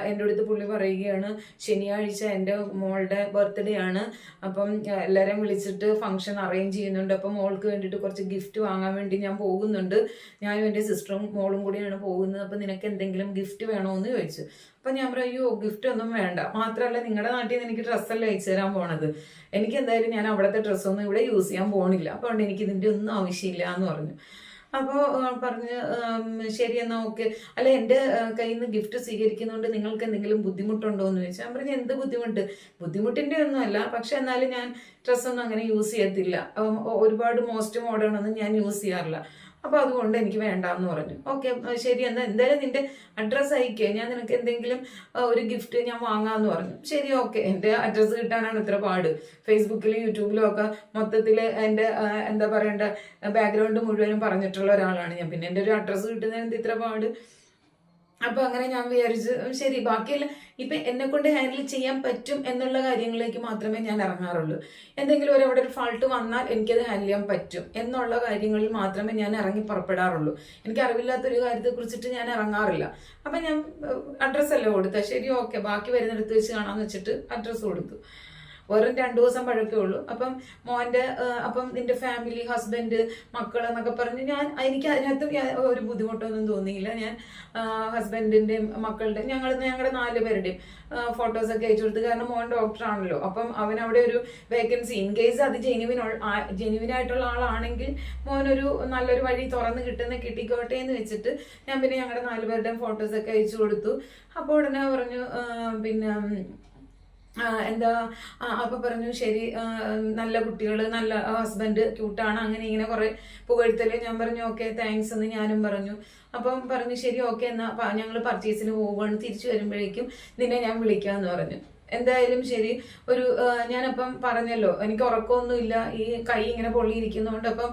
എൻ്റെ അടുത്ത് പുള്ളി പറയുകയാണ് ശനിയാഴ്ച എൻ്റെ മോളുടെ ബർത്ത്ഡേ ആണ്, അപ്പം എല്ലാവരെയും വിളിച്ചിട്ട് ഫംഗ്ഷൻ അറേഞ്ച് ചെയ്യുന്നുണ്ട്, അപ്പം മോൾക്ക് വേണ്ടിയിട്ട് കുറച്ച് ഗിഫ്റ്റ് വാങ്ങാൻ വേണ്ടി ഞാൻ പോകുന്നുണ്ട്, ഞാനും എൻ്റെ സിസ്റ്ററും മോളും കൂടിയാണ് പോകുന്നത്, അപ്പം നിനക്ക് എന്തെങ്കിലും ഗിഫ്റ്റ് വേണോ എന്ന് ചോദിച്ചു. അപ്പം ഞാൻ പറയും അയ്യോ ഗിഫ്റ്റ് ഒന്നും വേണ്ട, മാത്രമല്ല നിങ്ങളുടെ നാട്ടിൽ നിന്ന് എനിക്ക് ഡ്രസ്സല്ല അയച്ചു തരാൻ പോണത്, എനിക്ക് എന്തായാലും ഞാൻ അവിടുത്തെ ഡ്രസ്സൊന്നും ഇവിടെ യൂസ് ചെയ്യാൻ പോകണില്ല, അപ്പോൾ അതുകൊണ്ട് എനിക്ക് ഇതിൻ്റെ ഒന്നും ആവശ്യമില്ല എന്ന് പറഞ്ഞു. അപ്പോൾ പറഞ്ഞ് ശരി എന്നാൽ ഓക്കെ, അല്ല എൻ്റെ കയ്യിൽ നിന്ന് ഗിഫ്റ്റ് സ്വീകരിക്കുന്നതുകൊണ്ട് നിങ്ങൾക്ക് എന്തെങ്കിലും ബുദ്ധിമുട്ടുണ്ടോ എന്ന് ചോദിച്ചാൽ ഞാൻ പറഞ്ഞു എന്ത് ബുദ്ധിമുട്ടിൻ്റെ ഒന്നുമല്ല, പക്ഷെ എന്നാലും ഞാൻ ഡ്രസ്സൊന്നും അങ്ങനെ യൂസ് ചെയ്യത്തില്ല, ഒരുപാട് മോസ്റ്റ് മോഡേൺ ഒന്നും ഞാൻ യൂസ് ചെയ്യാറില്ല, അപ്പോൾ അതുകൊണ്ട് എനിക്ക് വേണ്ടാന്ന് പറഞ്ഞു. ഓക്കെ ശരി, എന്തായാലും നിന്റെ അഡ്രസ്സ് അയക്കുക, ഞാൻ നിനക്ക് എന്തെങ്കിലും ഒരു ഗിഫ്റ്റ് ഞാൻ വാങ്ങാമെന്ന് പറഞ്ഞു. ശരി ഓക്കെ, എൻ്റെ അഡ്രസ്സ് കിട്ടാനാണ് ഇത്ര പാട്, ഫേസ്ബുക്കിലും യൂട്യൂബിലും ഒക്കെ മൊത്തത്തിൽ എൻ്റെ എന്താ പറയണ്ട ബാക്ക്ഗ്രൗണ്ട് മുഴുവനും പറഞ്ഞിട്ടുള്ള ഒരാളാണ് ഞാൻ, പിന്നെ എൻ്റെ ഒരു അഡ്രസ്സ് കിട്ടുന്നതിന് ഇത്ര പാട്. അപ്പൊ അങ്ങനെ ഞാൻ വിചാരിച്ചു ശരി ബാക്കിയെല്ലാം ഇപ്പൊ എന്നെ കൊണ്ട് ഹാൻഡിൽ ചെയ്യാൻ പറ്റും എന്നുള്ള കാര്യങ്ങളിലേക്ക് മാത്രമേ ഞാൻ ഇറങ്ങാറുള്ളൂ. എന്തെങ്കിലും അവിടെ ഒരു ഫാൾട്ട് വന്നാൽ എനിക്കത് ഹാൻഡിൽ ചെയ്യാൻ പറ്റും എന്നുള്ള കാര്യങ്ങളിൽ മാത്രമേ ഞാൻ ഇറങ്ങി പുറപ്പെടാറുള്ളൂ. എനിക്ക് അറിവില്ലാത്തൊരു കാര്യത്തെ കുറിച്ചിട്ട് ഞാൻ ഇറങ്ങാറില്ല. അപ്പൊ ഞാൻ അഡ്രസ്സല്ലേ കൊടുത്ത, ശരി ഓക്കെ ബാക്കി വരുന്നിടത്ത് വെച്ച് കാണാന്ന് വെച്ചിട്ട് അഡ്രസ്സ് കൊടുത്തു. വെറും 2 ദിവസം പഴക്കേ ഉള്ളൂ. അപ്പം മോന്റെ അപ്പം നിന്റെ ഫാമിലി, ഹസ്ബൻഡ്, മക്കൾ എന്നൊക്കെ പറഞ്ഞ് എനിക്ക് അതിനകത്ത് ഒരു ബുദ്ധിമുട്ടൊന്നും തോന്നിയില്ല. ഞാൻ ഹസ്ബൻഡിന്റെ മക്കളുടെ ഞങ്ങളുടെ 4 പേരുടെയും ഫോട്ടോസൊക്കെ അയച്ചു കൊടുത്തു. കാരണം മോൻ ഡോക്ടറാണല്ലോ. അപ്പം അവൻ അവിടെ ഒരു വേക്കൻസി ഇൻ കേസ് അത് ജെനുവിനായിട്ടുള്ള ആളാണെങ്കിൽ മോനൊരു നല്ലൊരു വഴി തുറന്ന് കിട്ടിക്കോട്ടെ എന്ന് വെച്ചിട്ട് ഞാൻ പിന്നെ ഞങ്ങളുടെ 4 പേരുടെയും ഫോട്ടോസൊക്കെ അയച്ചു കൊടുത്തു. അപ്പോൾ ഉടനെ പറഞ്ഞു പിന്നെ എന്താ അപ്പൊ പറഞ്ഞു ശരി നല്ല കുട്ടികൾ, നല്ല ഹസ്ബൻഡ്, ക്യൂട്ടാണ്, അങ്ങനെ ഇങ്ങനെ കുറെ പുകഴ്ത്തല്. ഞാൻ പറഞ്ഞു ഓക്കെ താങ്ക്സ് എന്ന് ഞാനും പറഞ്ഞു. അപ്പം പറഞ്ഞു ശരി ഓക്കെ എന്നാ ഞങ്ങൾ പർച്ചേസിന് പോവുകയാണ്, തിരിച്ചു വരുമ്പോഴേക്കും നിന്നെ ഞാൻ വിളിക്കാന്ന് പറഞ്ഞു. എന്തായാലും ശരി. ഞാനപ്പം പറഞ്ഞല്ലോ എനിക്ക് ഉറക്കമൊന്നുമില്ല, ഈ കൈ ഇങ്ങനെ പൊള്ളിയിരിക്കുന്നതുകൊണ്ട്. അപ്പം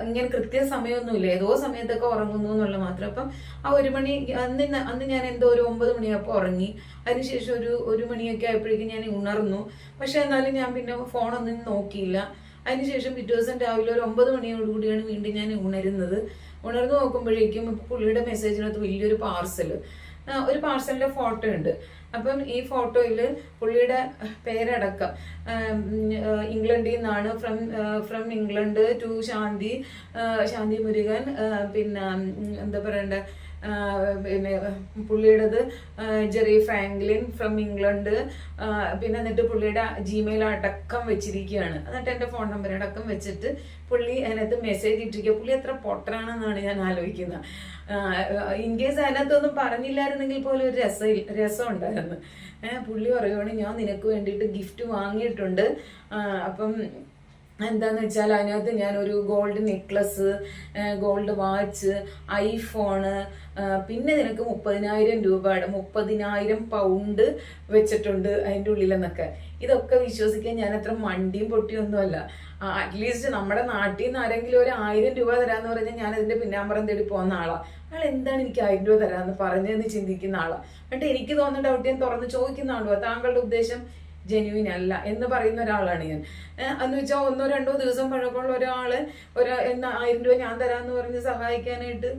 ഇങ്ങനെ കൃത്യസമയമൊന്നുമില്ല, ഏതോ സമയത്തൊക്കെ ഉറങ്ങുന്നു എന്നുള്ള മാത്രം. അപ്പം ആ 1 മണി അന്ന് ഞാൻ എന്തോ ഒരു 9 മണിയായപ്പോൾ ഉറങ്ങി. അതിനുശേഷം ഒരു മണിയൊക്കെ ആയപ്പോഴേക്കും ഞാൻ ഉണർന്നു. പക്ഷെ എന്നാലും ഞാൻ പിന്നെ ഫോണൊന്നും നോക്കിയില്ല. അതിനുശേഷം പിറ്റേ ദിവസം രാവിലെ ഒരു 9 മണിയോടുകൂടിയാണ് വീണ്ടും ഞാൻ ഉണർന്നു നോക്കുമ്പോഴേക്കും പുള്ളിയുടെ മെസ്സേജിനകത്ത് വലിയൊരു പാർസലിന്റെ ഫോട്ടോ ഉണ്ട്. അപ്പം ഈ ഫോട്ടോയിൽ പുള്ളിയുടെ പേരടക്കം ഇംഗ്ലണ്ടിൽ നിന്നാണ്, ഫ്രം ഇംഗ്ലണ്ട് ടു ശാന്തി മുരുകൻ, പിന്നെ എന്താ പറയണ്ടേ, പിന്നെ പുള്ളിയുടേത് ജെറി ഫ്രാങ്ക്ലിൻ ഫ്രം ഇംഗ്ലണ്ട്, പിന്നെ എന്നിട്ട് പുള്ളിയുടെ ജിമെയിൽ അടക്കം വെച്ചിരിക്കുകയാണ്. എന്നിട്ട് എൻ്റെ ഫോൺ നമ്പർ അടക്കം വെച്ചിട്ട് പുള്ളി അതിനകത്ത് മെസ്സേജ് ഇട്ടിരിക്കുക. പുള്ളി എത്ര പൊട്ടനാണെന്നാണ് ഞാൻ ആലോചിക്കുന്നത്. ഇൻ കേസ് അതിനകത്തൊന്നും പറഞ്ഞില്ലായിരുന്നെങ്കിൽ പോലും ഒരു രസം ഉണ്ടായിരുന്നു. പുള്ളി പറയുവാണ് ഞാൻ നിനക്ക് വേണ്ടിയിട്ട് ഗിഫ്റ്റ് വാങ്ങിയിട്ടുണ്ട്. അപ്പം എന്താന്ന് വെച്ചാൽ അതിനകത്ത് ഞാൻ ഒരു gold necklace, gold watch, iPhone, പിന്നെ നിനക്ക് 30,000 രൂപയുടെ 30,000 പൗണ്ട് വെച്ചിട്ടുണ്ട് അതിൻ്റെ ഉള്ളിലെന്നൊക്കെ. ഇതൊക്കെ വിശ്വസിക്കാൻ ഞാൻ അത്ര മണ്ടിയും പൊട്ടിയൊന്നുമല്ല. അറ്റ്ലീസ്റ്റ് നമ്മുടെ നാട്ടിൽ നിന്ന് ആരെങ്കിലും ഒരു 1000 രൂപ തരാന്ന് പറഞ്ഞാൽ ഞാൻ അതിന്റെ പിന്നാമ്പറം തേടി പോകുന്ന ആളാ. അയാൾ എന്താണ് എനിക്ക് 1000 രൂപ തരാന്ന് പറഞ്ഞതെന്ന് ചിന്തിക്കുന്ന ആളാ. എന്നിട്ട് എനിക്ക് തോന്നുന്ന ഡൗട്ട് ഞാൻ തുറന്ന് ചോദിക്കുന്ന ആളുവാ. താങ്കളുടെ ഉദ്ദേശം ജെന്യുവിൻ അല്ല എന്ന് പറയുന്ന ഒരാളാണ് ഞാൻ. എന്ന് വെച്ചാൽ 1-2 ദിവസം പഴക്കമുള്ള ഒരാള് 1000 രൂപ ഞാൻ തരാന്ന് പറഞ്ഞ് സഹായിക്കാനായിട്ട്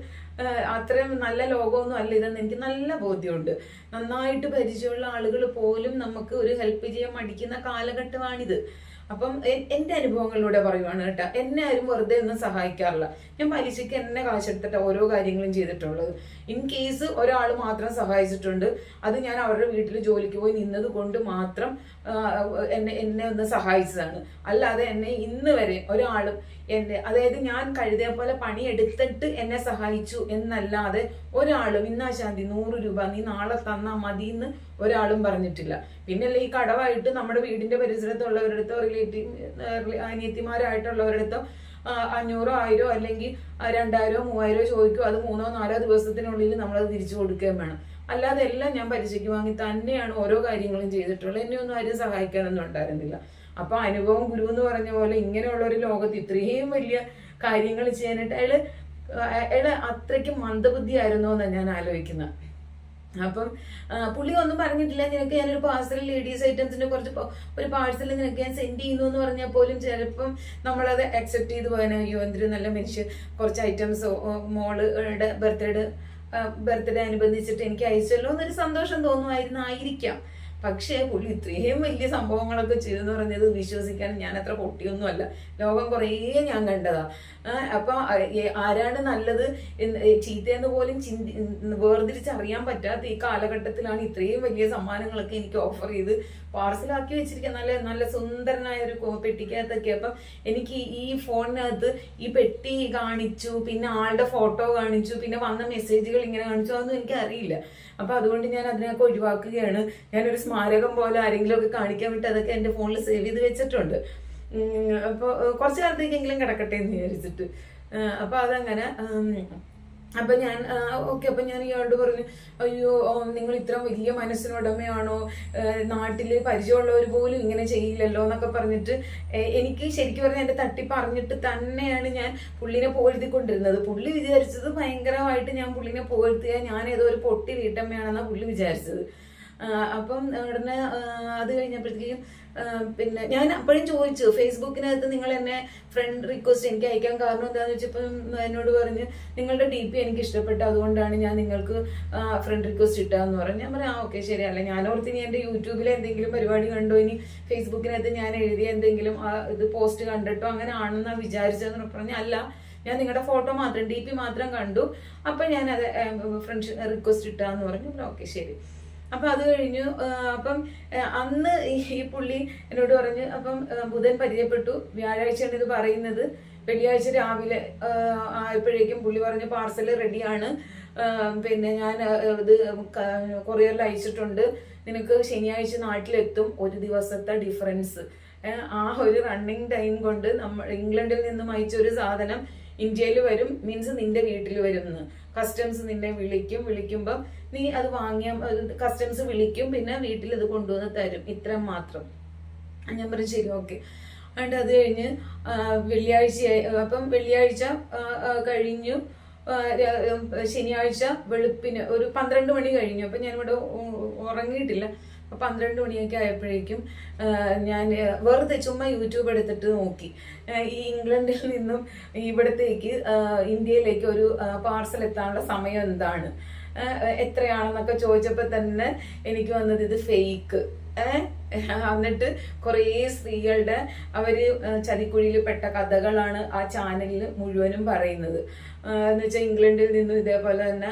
അത്രയും നല്ല ലോകമൊന്നും അല്ല ഇതെന്ന് എനിക്ക് നല്ല ബോധ്യമുണ്ട്. നന്നായിട്ട് പരിചയമുള്ള ആളുകൾ പോലും നമുക്ക് ഒരു ഹെൽപ്പ് ചെയ്യാൻ മടിക്കുന്ന കാലഘട്ടമാണിത്. അപ്പം എന്റെ അനുഭവങ്ങളിലൂടെ പറയുവാണ് കേട്ടോ. എന്നെ ആരും വെറുതെ ഒന്നും സഹായിക്കാറില്ല. ഞാൻ പലിശയ്ക്ക് എന്നെ കാശെടുത്തിട്ട് ഓരോ കാര്യങ്ങളും ചെയ്തിട്ടുള്ളത്. ഇൻ കേസ് ഒരാൾ മാത്രം സഹായിച്ചിട്ടുണ്ട്, അത് ഞാൻ അവരുടെ വീട്ടിൽ ജോലിക്ക് പോയി നിന്നത് കൊണ്ട് മാത്രം എന്നെ ഒന്ന് സഹായിച്ചതാണ്. അല്ലാതെ എന്നെ ഇന്ന് വരെ ഒരാളും അതായത് ഞാൻ കഴുതയെ പോലെ പണിയെടുത്തിട്ട് എന്നെ സഹായിച്ചു എന്നല്ലാതെ ഒരാളും ഇന്നാ ശാന്തി 100 രൂപ നീ നാളെ തന്നാ മതി എന്ന് ഒരാളും പറഞ്ഞിട്ടില്ല. പിന്നല്ലേ ഈ കടവായിട്ട് നമ്മുടെ വീടിന്റെ പരിസരത്തുള്ളവരടുത്തോ അനിയത്തിമാരായിട്ടുള്ളവരടുത്തോ 500, 1000 അല്ലെങ്കിൽ 2000, 3000 ചോദിക്കും. അത് 3-4 ദിവസത്തിനുള്ളിൽ നമ്മളത് തിരിച്ചു കൊടുക്കുകയും വേണം. അല്ലാതെ എല്ലാം ഞാൻ പലിശയ്ക്ക് വാങ്ങി തന്നെയാണ് ഓരോ കാര്യങ്ങളും ചെയ്തിട്ടുള്ളത്. എന്നെ ഒന്നും ആരും സഹായിക്കാനൊന്നും ഉണ്ടായിരുന്നില്ല. അപ്പൊ അനുഭവം ഗുരു എന്ന് പറഞ്ഞ പോലെ ഇങ്ങനെയുള്ള ഒരു ലോകത്ത് ഇത്രയും വലിയ കാര്യങ്ങൾ ചെയ്യാനായിട്ട് അയാള് അത്രയ്ക്ക് മന്ദബുദ്ധി ആയിരുന്നോ എന്നാണ് ഞാൻ ആലോചിക്കുന്നത്. അപ്പം പുള്ളി ഒന്നും പറഞ്ഞിട്ടില്ല. നിനക്ക് ഞാനൊരു പാഴ്സൽ ലേഡീസ് ഐറ്റംസിന്റെ ഒരു പാഴ്സൽ നിനക്ക് ഞാൻ സെൻഡ് ചെയ്യുന്നു എന്ന് പറഞ്ഞാൽ പോലും ചിലപ്പം നമ്മളത് അക്സെപ്റ്റ് ചെയ്ത് പോകാൻ അയ്യോ എന്തൊരു നല്ല മനുഷ്യൻ, കുറച്ച് ഐറ്റംസ് മോളുടെ ബർത്ത്ഡേ അനുബന്ധിച്ചിട്ട് എനിക്ക് അയച്ചല്ലോ എന്നൊരു സന്തോഷം തോന്നുമായിരിക്കാം. പക്ഷേ പുള്ളി ഇത്രയും വലിയ സംഭവങ്ങളൊക്കെ ചെയ്തെന്ന് പറഞ്ഞത് വിശ്വസിക്കാൻ ഞാൻ അത്ര പൊട്ടിയൊന്നും അല്ല. ലോകം കുറേ ഞാൻ കണ്ടതാ. അപ്പൊ ആരാണ് നല്ലത് ചീത്തയെന്ന് പോലും വേർതിരിച്ചറിയാൻ പറ്റാത്ത ഈ കാലഘട്ടത്തിലാണ് ഇത്രയും വലിയ സമ്മാനങ്ങളൊക്കെ എനിക്ക് ഓഫർ ചെയ്ത് പാർസലാക്കി വെച്ചിരിക്കുക. നല്ല സുന്ദരനായ ഒരു പെട്ടിക്കകത്തൊക്കെ. അപ്പം എനിക്ക് ഈ ഫോണിനകത്ത് ഈ പെട്ടി കാണിച്ചു, പിന്നെ ആളുടെ ഫോട്ടോ കാണിച്ചു, പിന്നെ വന്ന മെസ്സേജുകൾ ഇങ്ങനെ കാണിച്ചു, അതൊന്നും എനിക്ക് അറിയില്ല. അപ്പൊ അതുകൊണ്ട് ഞാൻ അതിനൊക്കെ ഒഴിവാക്കുകയാണ്. ഞാനൊരു സ്മാരകം പോലെ ആരെങ്കിലും ഒക്കെ കാണിക്കാൻ വിട്ട് അതൊക്കെ എന്റെ ഫോണിൽ സേവ് ചെയ്ത് വെച്ചിട്ടുണ്ട്. അപ്പൊ കുറച്ചു കാലത്തേക്കെങ്കിലും കിടക്കട്ടെ എന്ന് വിചാരിച്ചിട്ട്. അപ്പൊ അതങ്ങനെ അപ്പൊ ഞാൻ ഓക്കെ, അപ്പൊ ഞാൻ ഇയാളോട് പറഞ്ഞു, അയ്യോ നിങ്ങൾ ഇത്ര വലിയ മനസ്സിനുടമയാണോ, നാട്ടില് പരിചയമുള്ളവർ പോലും ഇങ്ങനെ ചെയ്യില്ലല്ലോ എന്നൊക്കെ പറഞ്ഞിട്ട് എനിക്ക് ശരിക്കും പറഞ്ഞാൽ എന്റെ തട്ടി പറഞ്ഞിട്ട് തന്നെയാണ് ഞാൻ പുള്ളിനെ പോഴ്ത്തിക്കൊണ്ടിരുന്നത്. പുള്ളി വിചാരിച്ചത് ഭയങ്കരമായിട്ട് ഞാൻ പുള്ളിനെ പോഴ്ത്തിയ ഞാൻ ഏതോ ഒരു പൊട്ടി വീട്ടമ്മയാണെന്നാണ് പുള്ളി വിചാരിച്ചത്. അപ്പം ഉടനെ അത് കഴിഞ്ഞപ്പോഴത്തേക്കും പിന്നെ ഞാൻ അപ്പോഴും ചോദിച്ചു, ഫേസ്ബുക്കിനകത്ത് നിങ്ങൾ എന്നെ ഫ്രണ്ട് റിക്വസ്റ്റ് എനിക്ക് അയക്കാൻ കാരണം എന്താണെന്ന് വെച്ചപ്പം എന്നോട് പറഞ്ഞ് നിങ്ങളുടെ DP എനിക്ക് ഇഷ്ടപ്പെട്ടു, അതുകൊണ്ടാണ് ഞാൻ നിങ്ങൾക്ക് ഫ്രണ്ട് റിക്വസ്റ്റ് ഇട്ടതെന്ന് പറഞ്ഞു. ഞാൻ പറഞ്ഞു ഓക്കെ ശരി. അല്ല ഞാൻ ഓർത്ത് ഇനി എൻ്റെ യൂട്യൂബിൽ എന്തെങ്കിലും പരിപാടി കണ്ടോ, ഇനി ഫേസ്ബുക്കിനകത്ത് ഞാൻ എഴുതിയ എന്തെങ്കിലും ഇത് പോസ്റ്റ് കണ്ടിട്ടോ അങ്ങനെ ആണെന്നാണ് വിചാരിച്ചതെന്ന് പറഞ്ഞു. അല്ല, ഞാൻ നിങ്ങളുടെ ഫോട്ടോ മാത്രം DP മാത്രം കണ്ടു, അപ്പം ഞാൻ അത് ഫ്രണ്ട് റിക്വസ്റ്റ് ഇട്ടാന്ന് പറഞ്ഞു. ഓക്കെ ശരി. അപ്പൊ അത് കഴിഞ്ഞു. അപ്പം അന്ന് ഈ പുള്ളി എന്നോട് പറഞ്ഞു, അപ്പം ബുധൻ പരിചയപ്പെട്ടു, വ്യാഴാഴ്ചയാണ് ഇത് പറയുന്നത്. വെള്ളിയാഴ്ച രാവിലെ ആയപ്പോഴേക്കും പുള്ളി പറഞ്ഞു പാർസല് റെഡിയാണ്, പിന്നെ ഞാൻ ഇത് കൊറിയറിൽ അയച്ചിട്ടുണ്ട്, നിനക്ക് ശനിയാഴ്ച നാട്ടിലെത്തും. ഒരു ദിവസത്തെ ഡിഫറൻസ്. ആ ഒരു റണ്ണിങ് ടൈം കൊണ്ട് നമ്മൾ ഇംഗ്ലണ്ടിൽ നിന്നും അയച്ച ഒരു സാധനം ഇന്ത്യയിൽ വരും, മീൻസ് നിന്റെ വീട്ടിൽ വരും. കസ്റ്റംസ് നിന്നെ വിളിക്കുമ്പം നീ അത് വാങ്ങിയ കസ്റ്റംസ് വിളിക്കും, പിന്നെ വീട്ടിൽ ഇത് കൊണ്ടുവന്ന് തരും, ഇത്ര മാത്രം. ഞാൻ പറഞ്ഞു ശരി ഓക്കെ. അതുകൊണ്ട് അത് കഴിഞ്ഞ് വെള്ളിയാഴ്ചയായി. അപ്പം വെള്ളിയാഴ്ച കഴിഞ്ഞു, ശനിയാഴ്ച വെളുപ്പിന് ഒരു 12 മണി കഴിഞ്ഞു. അപ്പം ഞാനിവിടെ ഉറങ്ങിയിട്ടില്ല. 12 മണിയൊക്കെ ആയപ്പോഴേക്കും ഞാൻ വെറുതെ ചുമ്മാ യൂട്യൂബ് എടുത്തിട്ട് നോക്കി, ഈ ഇംഗ്ലണ്ടിൽ നിന്നും ഇവിടത്തേക്ക് ഇന്ത്യയിലേക്ക് ഒരു പാർസൽ എത്താനുള്ള സമയം എന്താണ്, എത്രയാണെന്നൊക്കെ ചോദിച്ചപ്പോൾ തന്നെ എനിക്ക് വന്നത് ഇത് ഫേക്ക്. എന്നിട്ട് കുറേ സ്ത്രീകളുടെ അവര് ചതിക്കുഴിയിൽ പെട്ട കഥകളാണ് ആ ചാനലിൽ മുഴുവനും പറയുന്നത്. എന്ന് വെച്ചാൽ ഇംഗ്ലണ്ടിൽ നിന്നും ഇതേപോലെ തന്നെ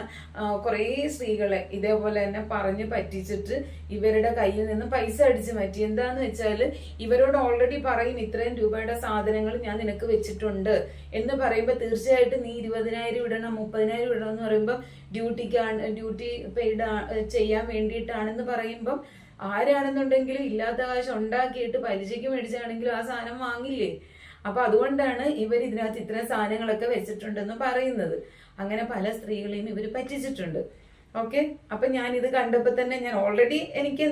കുറേ സ്ത്രീകളെ ഇതേപോലെ തന്നെ പറഞ്ഞ് പറ്റിച്ചിട്ട് ഇവരുടെ കയ്യിൽ നിന്ന് പൈസ അടിച്ചു മാറ്റി. എന്താന്ന് വെച്ചാൽ ഇവരോട് ഓൾറെഡി പറയും ഇത്രയും രൂപയുടെ സാധനങ്ങൾ ഞാൻ നിനക്ക് വെച്ചിട്ടുണ്ട് എന്ന് പറയുമ്പോൾ തീർച്ചയായിട്ടും നീ 20,000 ഇടണം 30,000 ഇടണം എന്ന് പറയുമ്പോൾ ഡ്യൂട്ടി പെയ്ഡ് ചെയ്യാൻ വേണ്ടിയിട്ടാണെന്ന് പറയുമ്പം ആരാണെന്നുണ്ടെങ്കിലും ഇല്ലാത്ത കാശ് ഉണ്ടാക്കിയിട്ട് പലിശയ്ക്ക് മേടിച്ചാണെങ്കിലും ആ സാധനം വാങ്ങില്ലേ. അപ്പൊ അതുകൊണ്ടാണ് ഇവർ ഇതിനകത്ത് ഇത്തരം സാധനങ്ങളൊക്കെ വെച്ചിട്ടുണ്ടെന്ന് പറയുന്നത്. അങ്ങനെ പല സ്ത്രീകളെയും ഇവർ പറ്റിച്ചിട്ടുണ്ട്. ഓക്കെ, അപ്പൊ ഞാൻ ഇത് കണ്ടപ്പോ തന്നെ ഞാൻ ഓൾറെഡി എനിക്ക്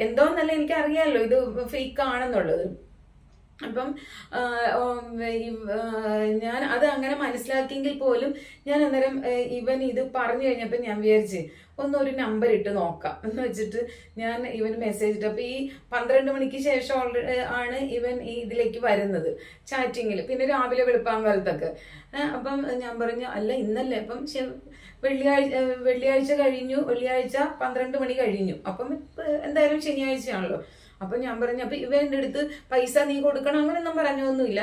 എന്തോന്നല്ല എനിക്ക് അറിയാമല്ലോ ഇത് ഫേക്ക് ആണെന്നുള്ളത്. അപ്പം ഞാൻ അത് അങ്ങനെ മനസ്സിലാക്കിയെങ്കിൽ പോലും ഞാൻ അന്നേരം ഇവൻ ഇത് പറഞ്ഞു കഴിഞ്ഞപ്പോൾ ഞാൻ വിചാരിച്ച് ഒരു നമ്പർ ഇട്ട് നോക്കാം എന്ന് വെച്ചിട്ട് ഞാൻ ഇവന് മെസ്സേജ് ഇട്ടു. അപ്പൊ ഈ 12 മണിക്ക് ശേഷം ഓൾറെഡി ആണ് ഇവൻ ഈ ഇതിലേക്ക് വരുന്നത് ചാറ്റിങ്ങിൽ, പിന്നെ രാവിലെ വെളുപ്പാങ്കാലത്തൊക്കെ. അപ്പം ഞാൻ പറഞ്ഞു അല്ല ഇന്നല്ലേ, അപ്പം വെള്ളിയാഴ്ച കഴിഞ്ഞു, വെള്ളിയാഴ്ച 12 മണി കഴിഞ്ഞു, അപ്പം എന്തായാലും ശനിയാഴ്ചയാണല്ലോ. അപ്പൊ ഞാൻ പറഞ്ഞു അപ്പൊ ഇവന്റെ അടുത്ത് പൈസ നീ കൊടുക്കണം അങ്ങനെയൊന്നും പറഞ്ഞൊന്നുമില്ല,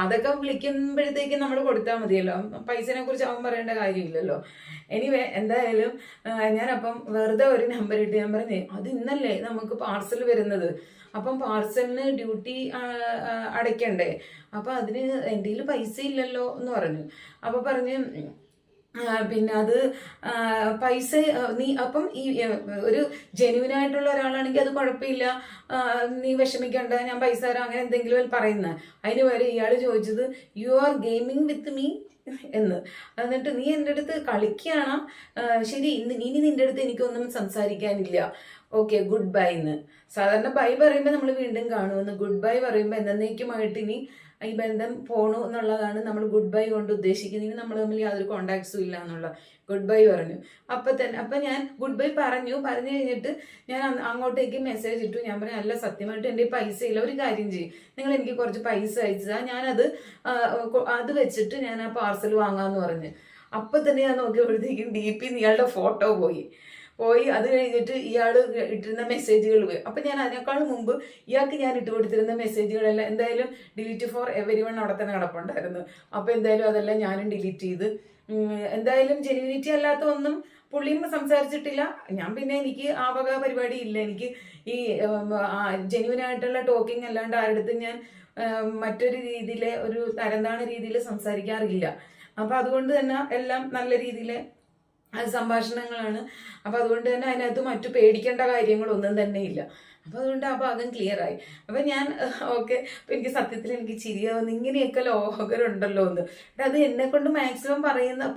അതൊക്കെ വിളിക്കുമ്പോഴത്തേക്ക് നമ്മൾ കൊടുത്താൽ മതിയല്ലോ, പൈസനെ കുറിച്ച് അവൻ പറയേണ്ട കാര്യമില്ലല്ലോ. എനിവേ എന്തായാലും ഞാനപ്പം വെറുതെ ഒരു നമ്പർ ഇട്ട് ഞാൻ പറഞ്ഞേ അത് ഇന്നല്ലേ നമുക്ക് പാർസൽ വരുന്നത്, അപ്പം പാർസലിന് ഡ്യൂട്ടി അടയ്ക്കണ്ടേ, അപ്പൊ അതിന് എൻ്റെ കയ്യിൽ പൈസ ഇല്ലല്ലോ എന്ന് പറഞ്ഞു. അപ്പൊ പറഞ്ഞ് പിന്നെ അത് പൈസ നീ അപ്പം ഈ ഒരു ജെന്യുവിനായിട്ടുള്ള ഒരാളാണെങ്കിൽ അത് കുഴപ്പമില്ല, നീ വിഷമിക്കണ്ട ഞാൻ പൈസ തരാം അങ്ങനെ എന്തെങ്കിലും പറയുന്നത്. അതിന് വരെ ഇയാൾ ചോദിച്ചത് you are gaming with me എന്ന്. എന്നിട്ട് നീ എൻ്റെ അടുത്ത് കളിക്കുകയാണോ, ശരി ഇനി നിന്റെ അടുത്ത് എനിക്കൊന്നും സംസാരിക്കാനില്ല, ഓക്കെ ഗുഡ് ബൈ എന്ന്. സാധാരണ ബൈ പറയുമ്പോൾ നമ്മൾ വീണ്ടും കാണുമെന്ന്, ഗുഡ് ബൈ പറയുമ്പോൾ എന്നേക്കുമായിട്ട് ഇനി ഈ ബന്ധം പോണു എന്നുള്ളതാണ് നമ്മൾ ഗുഡ് ബൈ കൊണ്ട് ഉദ്ദേശിക്കുന്നത്. ഇനി നമ്മൾ തമ്മിൽ യാതൊരു കോണ്ടാക്ട്സും ഇല്ല എന്നുള്ള ഗുഡ് ബൈ പറഞ്ഞു. അപ്പം ഞാൻ ഗുഡ് ബൈ പറഞ്ഞു കഴിഞ്ഞിട്ട് ഞാൻ അങ്ങോട്ടേക്ക് മെസ്സേജ് ഇട്ടു. ഞാൻ പറഞ്ഞു അല്ല സത്യമായിട്ട് എൻ്റെ പൈസ ഇല്ല, ഒരു കാര്യം ചെയ്യും നിങ്ങൾ എനിക്ക് കുറച്ച് പൈസ അയച്ചതാ, ഞാനത് അത് വെച്ചിട്ട് ഞാൻ ആ പാർസൽ വാങ്ങാന്ന് പറഞ്ഞു. അപ്പം തന്നെ ഞാൻ നോക്കിയപ്പോഴത്തേക്കും DP ഇയാളുടെ ഫോട്ടോ പോയി. അത് കഴിഞ്ഞിട്ട് ഇയാൾ ഇട്ടിരുന്ന മെസ്സേജുകൾ പോയി. അപ്പം ഞാൻ അതിനേക്കാൾ മുമ്പ് ഇയാൾക്ക് ഞാൻ ഇട്ട് കൊടുത്തിരുന്ന മെസ്സേജുകളെല്ലാം എന്തായാലും ഡിലീറ്റ് ഫോർ എവരിവൺ അവിടെ തന്നെ കിടപ്പുണ്ടായിരുന്നു. അപ്പം എന്തായാലും അതെല്ലാം ഞാനും ഡിലീറ്റ് ചെയ്ത്. എന്തായാലും ജെന്യൂനിറ്റി അല്ലാത്ത ഒന്നും പുള്ളിയും സംസാരിച്ചിട്ടില്ല. ഞാൻ പിന്നെ എനിക്ക് ആ വക പരിപാടി ഇല്ല, എനിക്ക് ഈ ജെന്യൂനായിട്ടുള്ള ടോക്കിംഗ് അല്ലാണ്ട് ആരുടെ ഞാൻ മറ്റൊരു രീതിയിലെ ഒരു തരംതാണ രീതിയിൽ സംസാരിക്കാറില്ല. അപ്പം അതുകൊണ്ട് തന്നെ എല്ലാം നല്ല രീതിയിൽ സംഭാഷണങ്ങളാണ്. അപ്പൊ അതുകൊണ്ട് തന്നെ അതിനകത്ത് മറ്റു പേടിക്കേണ്ട കാര്യങ്ങളൊന്നും തന്നെ ഇല്ല. അപ്പൊ അതുകൊണ്ട് ആ ഭാഗം ക്ലിയർ ആയി. അപ്പൊ ഞാൻ ഓക്കെ, അപ്പൊ എനിക്ക് സത്യത്തിൽ എനിക്ക് ചിരിയാവുന്നു, ഇങ്ങനെയൊക്കെ ലോകരുണ്ടല്ലോ എന്ന്. അത് എന്നെ കൊണ്ട് മാക്സിമം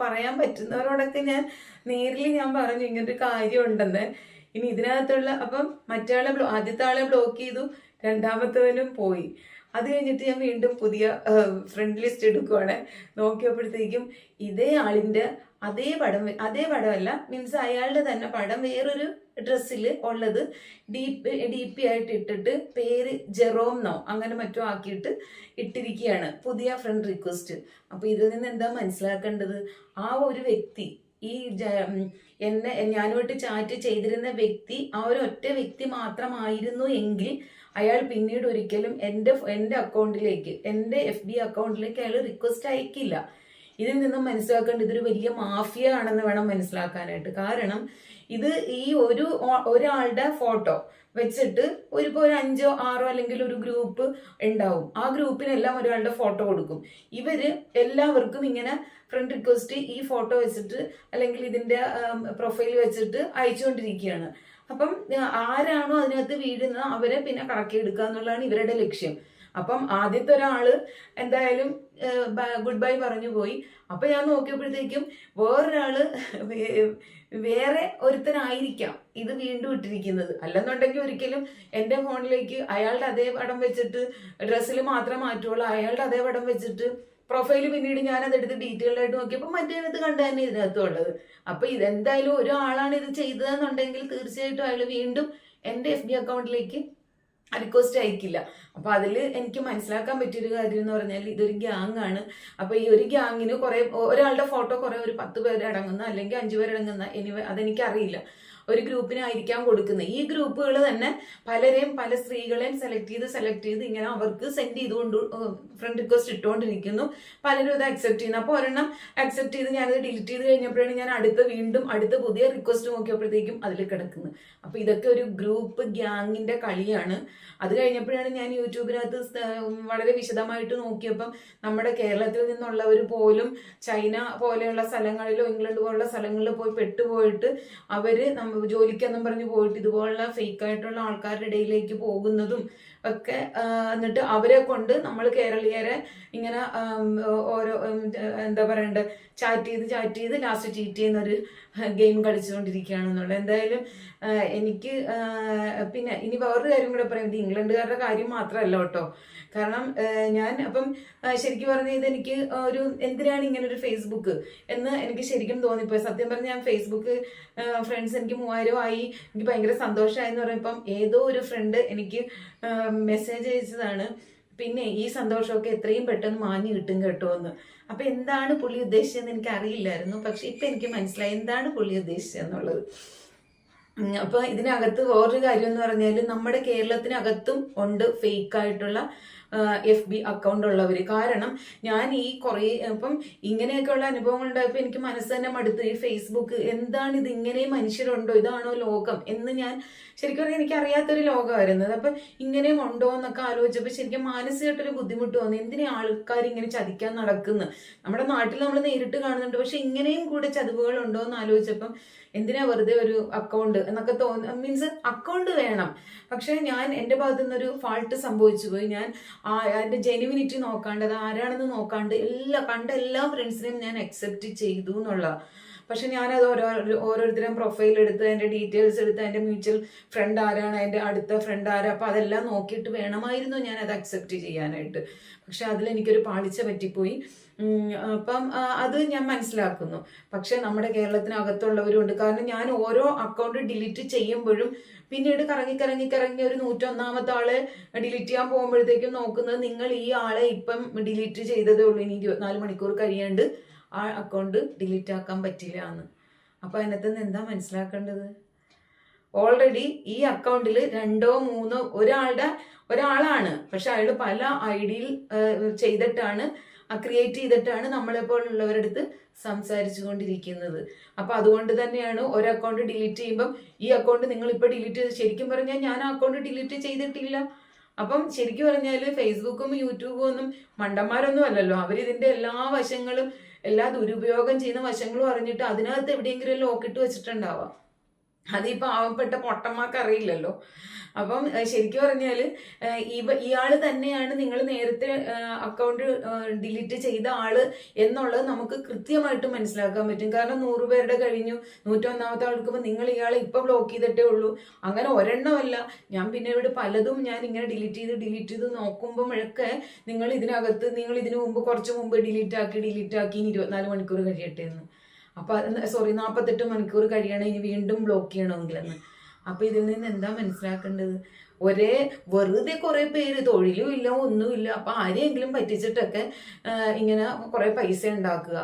പറയാൻ പറ്റുന്നവരോടൊക്കെ ഞാൻ നേരിൽ ഞാൻ പറഞ്ഞു ഇങ്ങനൊരു കാര്യം ഉണ്ടെന്ന്. ഇനി ഇതിനകത്തുള്ള അപ്പം ആദ്യത്തെ ആളെ ബ്ലോക്ക് ചെയ്തു, രണ്ടാമത്തവനും പോയി. അത് കഴിഞ്ഞിട്ട് ഞാൻ വീണ്ടും പുതിയ ഫ്രണ്ട് ലിസ്റ്റ് എടുക്കുവാണ്. നോക്കിയപ്പോഴത്തേക്കും ഇതേ ആളിന്റെ അതേ പടമല്ല, മീൻസ് അയാളുടെ തന്നെ പടം വേറൊരു ഡ്രസ്സിൽ ഉള്ളത് ഡി പി ആയിട്ട് ഇട്ടിട്ട് പേര് ജെറോം നോ അങ്ങനെ മറ്റോ ആക്കിയിട്ട് ഇട്ടിരിക്കുകയാണ്, പുതിയ ഫ്രണ്ട് റിക്വസ്റ്റ്. അപ്പൊ ഇതിൽ നിന്ന് എന്താ മനസ്സിലാക്കേണ്ടത്? ആ ഒരു വ്യക്തി, ഈ ഞാനുമായിട്ട് ചാറ്റ് ചെയ്തിരുന്ന വ്യക്തി ആ ഒരു ഒറ്റ വ്യക്തി മാത്രമായിരുന്നു എങ്കിൽ അയാൾ പിന്നീട് ഒരിക്കലും എൻ്റെ അക്കൗണ്ടിലേക്ക്, എൻ്റെ FB അക്കൗണ്ടിലേക്ക് അയാൾ റിക്വസ്റ്റ് അയക്കില്ല. ഇതിൽ നിന്നും മനസ്സിലാക്കേണ്ടത് ഇതൊരു വലിയ മാഫിയ ആണെന്ന് വേണം മനസ്സിലാക്കാനായിട്ട്. കാരണം ഇത് ഈ ഒരാളുടെ ഫോട്ടോ വെച്ചിട്ട് ഇപ്പോൾ ഒരു 5 or 6 അല്ലെങ്കിൽ ഒരു ഗ്രൂപ്പ് ഉണ്ടാവും, ആ ഗ്രൂപ്പിനെല്ലാം ഒരാളുടെ ഫോട്ടോ കൊടുക്കും. ഇവര് എല്ലാവർക്കും ഇങ്ങനെ ഫ്രണ്ട് റിക്വസ്റ്റ് ഈ ഫോട്ടോ വെച്ചിട്ട് അല്ലെങ്കിൽ ഇതിന്റെ പ്രൊഫൈൽ വെച്ചിട്ട് അയച്ചുകൊണ്ടിരിക്കുകയാണ്. അപ്പം ആരാണോ അതിനകത്ത് വീഴുന്നത് അവരെ പിന്നെ കറക്കിയെടുക്കുക എന്നുള്ളതാണ് ഇവരുടെ ലക്ഷ്യം. അപ്പം ആദ്യത്തെ ഒരാള് എന്തായാലും ഗുഡ് ബൈ പറഞ്ഞു പോയി. അപ്പൊ ഞാൻ നോക്കിയപ്പോഴത്തേക്കും വേറൊരാള് വേറെ ഒരുത്തനായിരിക്കാം ഇത് വീണ്ടും ഇട്ടിരിക്കുന്നത്. അല്ലെന്നുണ്ടെങ്കിൽ ഒരിക്കലും എൻ്റെ ഫോണിലേക്ക് അയാളുടെ അതേ പടം വെച്ചിട്ട് ഡ്രസ്സിൽ മാത്രം മാറ്റുള്ളൂ, അയാളുടെ അതേ പടം വെച്ചിട്ട് പ്രൊഫൈല് പിന്നീട് ഞാൻ അതെടുത്ത് ഡീറ്റെയിൽഡ് ആയിട്ട് നോക്കിയപ്പോൾ മറ്റേത് കണ്ടു തന്നെ ഇതിനകത്തുള്ളത്. അപ്പൊ ഇതെന്തായാലും ഒരാളാണ് ഇത് ചെയ്തതെന്നുണ്ടെങ്കിൽ തീർച്ചയായിട്ടും അയാൾ വീണ്ടും എൻ്റെ FB അക്കൗണ്ടിലേക്ക് റിക്വസ്റ്റ് അയക്കില്ല. അപ്പൊ അതില് എനിക്ക് മനസ്സിലാക്കാൻ പറ്റിയൊരു കാര്യം എന്ന് പറഞ്ഞാൽ ഇതൊരു ഗ്യാങ് ആണ്. അപ്പൊ ഈ ഒരു ഗ്യാങ്ങിന് ഒരാളുടെ ഫോട്ടോ ഒരു 10 പേര് അടങ്ങുന്ന അല്ലെങ്കിൽ 5 പേരടങ്ങുന്ന അതെനിക്കറിയില്ല ഒരു ഗ്രൂപ്പിനായിരിക്കാം കൊടുക്കുന്നത്. ഈ ഗ്രൂപ്പുകൾ തന്നെ പല സ്ത്രീകളെയും സെലക്ട് ചെയ്ത് ഇങ്ങനെ അവർക്ക് സെൻഡ് ചെയ്തുകൊണ്ട് ഫ്രണ്ട് റിക്വസ്റ്റ് ഇട്ടുകൊണ്ടിരിക്കുന്നു. പലരും ഇത് അക്സെപ്റ്റ് ചെയ്യുന്നു. അപ്പോൾ ഒരെണ്ണം അക്സെപ്റ്റ് ചെയ്ത് ഞാനത് ഡിലീറ്റ് ചെയ്ത് കഴിഞ്ഞപ്പോഴാണ് ഞാൻ അടുത്ത പുതിയ റിക്വസ്റ്റ് നോക്കിയപ്പോഴത്തേക്കും അതിൽ കിടക്കുന്നത്. അപ്പൊ ഇതൊക്കെ ഒരു ഗ്രൂപ്പ് ഗ്യാങ്ങിന്റെ കളിയാണ്. അത് കഴിഞ്ഞപ്പോഴാണ് ഞാൻ യൂട്യൂബിനകത്ത് വളരെ വിശദമായിട്ട് നോക്കിയപ്പം നമ്മുടെ കേരളത്തിൽ നിന്നുള്ളവർ പോലും ചൈന പോലെയുള്ള സ്ഥലങ്ങളിലോ ഇംഗ്ലണ്ട് പോലുള്ള സ്ഥലങ്ങളിൽ പോയി പെട്ടുപോയിട്ട് അവര് ജോലിക്കെന്നും പറഞ്ഞ് പോയിട്ട് ഇതുപോലുള്ള ഫേക്ക് ആയിട്ടുള്ള ആൾക്കാരുടെ ഇടയിലേക്ക് പോകുന്നതും ഒക്കെ, എന്നിട്ട് അവരെ കൊണ്ട് നമ്മൾ കേരളീയരെ ഇങ്ങനെ ഓരോ എന്താ പറയണ്ടേ ചാറ്റ് ചെയ്ത് ലാസ്റ്റ് ചീറ്റ് ചെയ്യുന്ന ഒരു ഗെയിം കളിച്ചുകൊണ്ടിരിക്കുകയാണെന്നുള്ളത്. എന്തായാലും എനിക്ക് പിന്നെ ഇനി വേറൊരു കാര്യം കൂടെ പറയാം. ഇത് ഇംഗ്ലണ്ടുകാരുടെ കാര്യം മാത്രമല്ല കേട്ടോ. കാരണം ഞാൻ അപ്പം ശരിക്കും പറഞ്ഞ ഇതെനിക്ക് എന്തിനാണ് ഇങ്ങനെ ഒരു ഫേസ്ബുക്ക് എന്ന് എനിക്ക് ശരിക്കും തോന്നിപ്പോയി. സത്യം പറഞ്ഞ ഞാൻ ഫേസ്ബുക്ക് ഫ്രണ്ട്സ് എനിക്ക് 3000 ആയി, എനിക്ക് ഭയങ്കര സന്തോഷമായി എന്ന് പറയുമ്പം ഏതോ ഒരു ഫ്രണ്ട് എനിക്ക് മെസ്സേജ് അയച്ചതാണ്, പിന്നെ ഈ സന്തോഷമൊക്കെ എത്രയും പെട്ടെന്ന് മാഞ്ഞു കിട്ടും കേട്ടോ എന്ന്. അപ്പൊ എന്താണ് പുള്ളി ഉദ്ദേശിച്ചതെന്ന് എനിക്ക് അറിയില്ലായിരുന്നു, പക്ഷെ ഇപ്പൊ എനിക്ക് മനസ്സിലായി എന്താണ് പുള്ളി ഉദ്ദേശിച്ചതെന്നുള്ളത്. അപ്പൊ ഇതിനകത്ത് വേറൊരു കാര്യം എന്ന് പറഞ്ഞാൽ നമ്മുടെ കേരളത്തിനകത്തും ഉണ്ട് ഫേക്ക് ആയിട്ടുള്ള FB അക്കൗണ്ട് ഉള്ളവര്. കാരണം ഞാൻ ഈ ഇപ്പം ഇങ്ങനെയൊക്കെയുള്ള അനുഭവങ്ങൾ ഉണ്ടായപ്പോ എനിക്ക് മനസ്സ് തന്നെ മടുത്ത്. ഈ ഫേസ്ബുക്ക് എന്താണ് ഇത്, ഇങ്ങനെ മനുഷ്യരുണ്ടോ, ഇതാണോ ലോകം എന്ന് ഞാൻ ശരിക്കും പറഞ്ഞാൽ എനിക്ക് അറിയാത്തൊരു ലോകമായിരുന്നത്. അപ്പൊ ഇങ്ങനെയും ഉണ്ടോ എന്നൊക്കെ ആലോചിച്ചപ്പോൾ ശരിക്കും മാനസികമായിട്ടൊരു ബുദ്ധിമുട്ട് തോന്നി. എന്തിനാ ആൾക്കാർ ഇങ്ങനെ ചതിക്കാൻ നടക്കുന്നു? നമ്മുടെ നാട്ടിൽ നമ്മൾ നേരിട്ട് കാണുന്നുണ്ട്, പക്ഷെ ഇങ്ങനെയും കൂടെ ചതിവുകൾ ഉണ്ടോ എന്ന് ആലോചിച്ചപ്പം എന്തിനാ വെറുതെ ഒരു അക്കൗണ്ട് എന്നൊക്കെ മീൻസ് അക്കൗണ്ട് വേണം, പക്ഷെ ഞാൻ എൻ്റെ ഭാഗത്തു നിന്നൊരു ഫാൾട്ട് സംഭവിച്ചു പോയി. ഞാൻ അതിന്റെ ജെനുവിനിറ്റി നോക്കാണ്ട് അത് ആരാണെന്ന് നോക്കാണ്ട് എല്ലാ ഫ്രണ്ട്സിനെയും ഞാൻ അക്സെപ്റ്റ് ചെയ്തു എന്നുള്ള. പക്ഷെ ഞാനത് ഓരോരുത്തരും പ്രൊഫൈൽ എടുത്ത് അതിന്റെ ഡീറ്റെയിൽസ് എടുത്ത് അതിന്റെ മ്യൂച്വൽ ഫ്രണ്ട് ആരാണ്, അതിന്റെ അടുത്ത ഫ്രണ്ട് ആരാ, അപ്പൊ അതെല്ലാം നോക്കിയിട്ട് വേണമായിരുന്നു ഞാൻ അത് അക്സെപ്റ്റ് ചെയ്യാനായിട്ട്. പക്ഷെ അതിലെനിക്കൊരു പാളിച്ച പറ്റിപ്പോയി. അപ്പം അത് ഞാൻ മനസ്സിലാക്കുന്നു. പക്ഷെ നമ്മുടെ കേരളത്തിനകത്തുള്ളവരും ഉണ്ട്. കാരണം ഞാൻ ഓരോ അക്കൗണ്ട് ഡിലീറ്റ് ചെയ്യുമ്പോഴും പിന്നീട് കറങ്ങി ഒരു 101ാമത്തെ ആളെ ഡിലീറ്റ് ചെയ്യാൻ പോകുമ്പോഴത്തേക്കും നോക്കുന്നത് നിങ്ങൾ ഈ ആളെ ഇപ്പം ഡിലീറ്റ് ചെയ്തതേ ഉള്ളൂ, ഇനി 24 മണിക്കൂർ കഴിയാണ്ട് ആ അക്കൗണ്ട് ഡിലീറ്റ് ആക്കാൻ പറ്റില്ല എന്ന്. അപ്പൊ അതിനകത്ത് നിന്ന് എന്താ മനസ്സിലാക്കേണ്ടത്? ഓൾറെഡി ഈ അക്കൗണ്ടിൽ 2 or 3 ഒരാളാണ്, പക്ഷെ അയാൾ പല ഐഡിയിൽ ചെയ്തിട്ടാണ് ക്രിയേറ്റ് ചെയ്തിട്ടാണ് നമ്മളെപ്പോലുള്ളവരുടെ അടുത്ത് സംസാരിച്ചു കൊണ്ടിരിക്കുന്നത്. അപ്പൊ അതുകൊണ്ട് തന്നെയാണ് ഒരു അക്കൗണ്ട് ഡിലീറ്റ് ചെയ്യുമ്പം ഈ അക്കൗണ്ട് നിങ്ങൾ ഇപ്പൊ ഡിലീറ്റ് ചെയ്ത്, ശരിക്കും പറഞ്ഞാൽ ഞാൻ ആ അക്കൗണ്ട് ഡിലീറ്റ് ചെയ്തിട്ടില്ല. അപ്പം ശരിക്കും പറഞ്ഞാൽ ഫേസ്ബുക്കും യൂട്യൂബും ഒന്നും മണ്ടന്മാരൊന്നും അല്ലല്ലോ. അവരിതിന്റെ എല്ലാ വശങ്ങളും, എല്ലാ ദുരുപയോഗം ചെയ്യുന്ന വശങ്ങളും അറിഞ്ഞിട്ട് അതിനകത്ത് എവിടെയെങ്കിലും ലോക്കിട്ട് വെച്ചിട്ടുണ്ടാവാം. അത് ഈ പാവപ്പെട്ട പൊട്ടന്മാർക്ക് അറിയില്ലല്ലോ. അപ്പം ശരിക്കും പറഞ്ഞാൽ ഇയാൾ തന്നെയാണ് നിങ്ങൾ നേരത്തെ അക്കൗണ്ട് ഡിലീറ്റ് ചെയ്ത ആള് എന്നുള്ളത് നമുക്ക് കൃത്യമായിട്ട് മനസ്സിലാക്കാൻ പറ്റും. കാരണം 100 പേരുടെ കഴിഞ്ഞു, 101ാമത്തെ ആൾക്കുമ്പോൾ നിങ്ങൾ ഇയാളെ ഇപ്പൊ ബ്ലോക്ക് ചെയ്തിട്ടേ ഉള്ളൂ. അങ്ങനെ ഒരെണ്ണമല്ല, ഞാൻ പിന്നെ ഇവിടെ പലതും ഞാൻ ഇങ്ങനെ ഡിലീറ്റ് ചെയ്ത് നോക്കുമ്പോഴൊക്കെ നിങ്ങൾ ഇതിനകത്ത് നിങ്ങൾ ഇതിനു മുമ്പ് കുറച്ച് മുമ്പ് ഡിലീറ്റ് ആക്കി 24 മണിക്കൂർ കഴിയട്ടെ എന്ന്. അപ്പൊ 48 മണിക്കൂർ കഴിയണം ഇനി വീണ്ടും ബ്ലോക്ക് ചെയ്യണമെങ്കിലെന്ന്. അപ്പൊ ഇതിൽ നിന്ന് എന്താ മനസ്സിലാക്കേണ്ടത്? വെറുതെ കുറെ പേര് തൊഴിലും ഇല്ല ഒന്നുമില്ല, അപ്പൊ ആരെയെങ്കിലും പറ്റിച്ചിട്ടൊക്കെ ഇങ്ങനെ കുറെ പൈസ ഉണ്ടാക്കുക.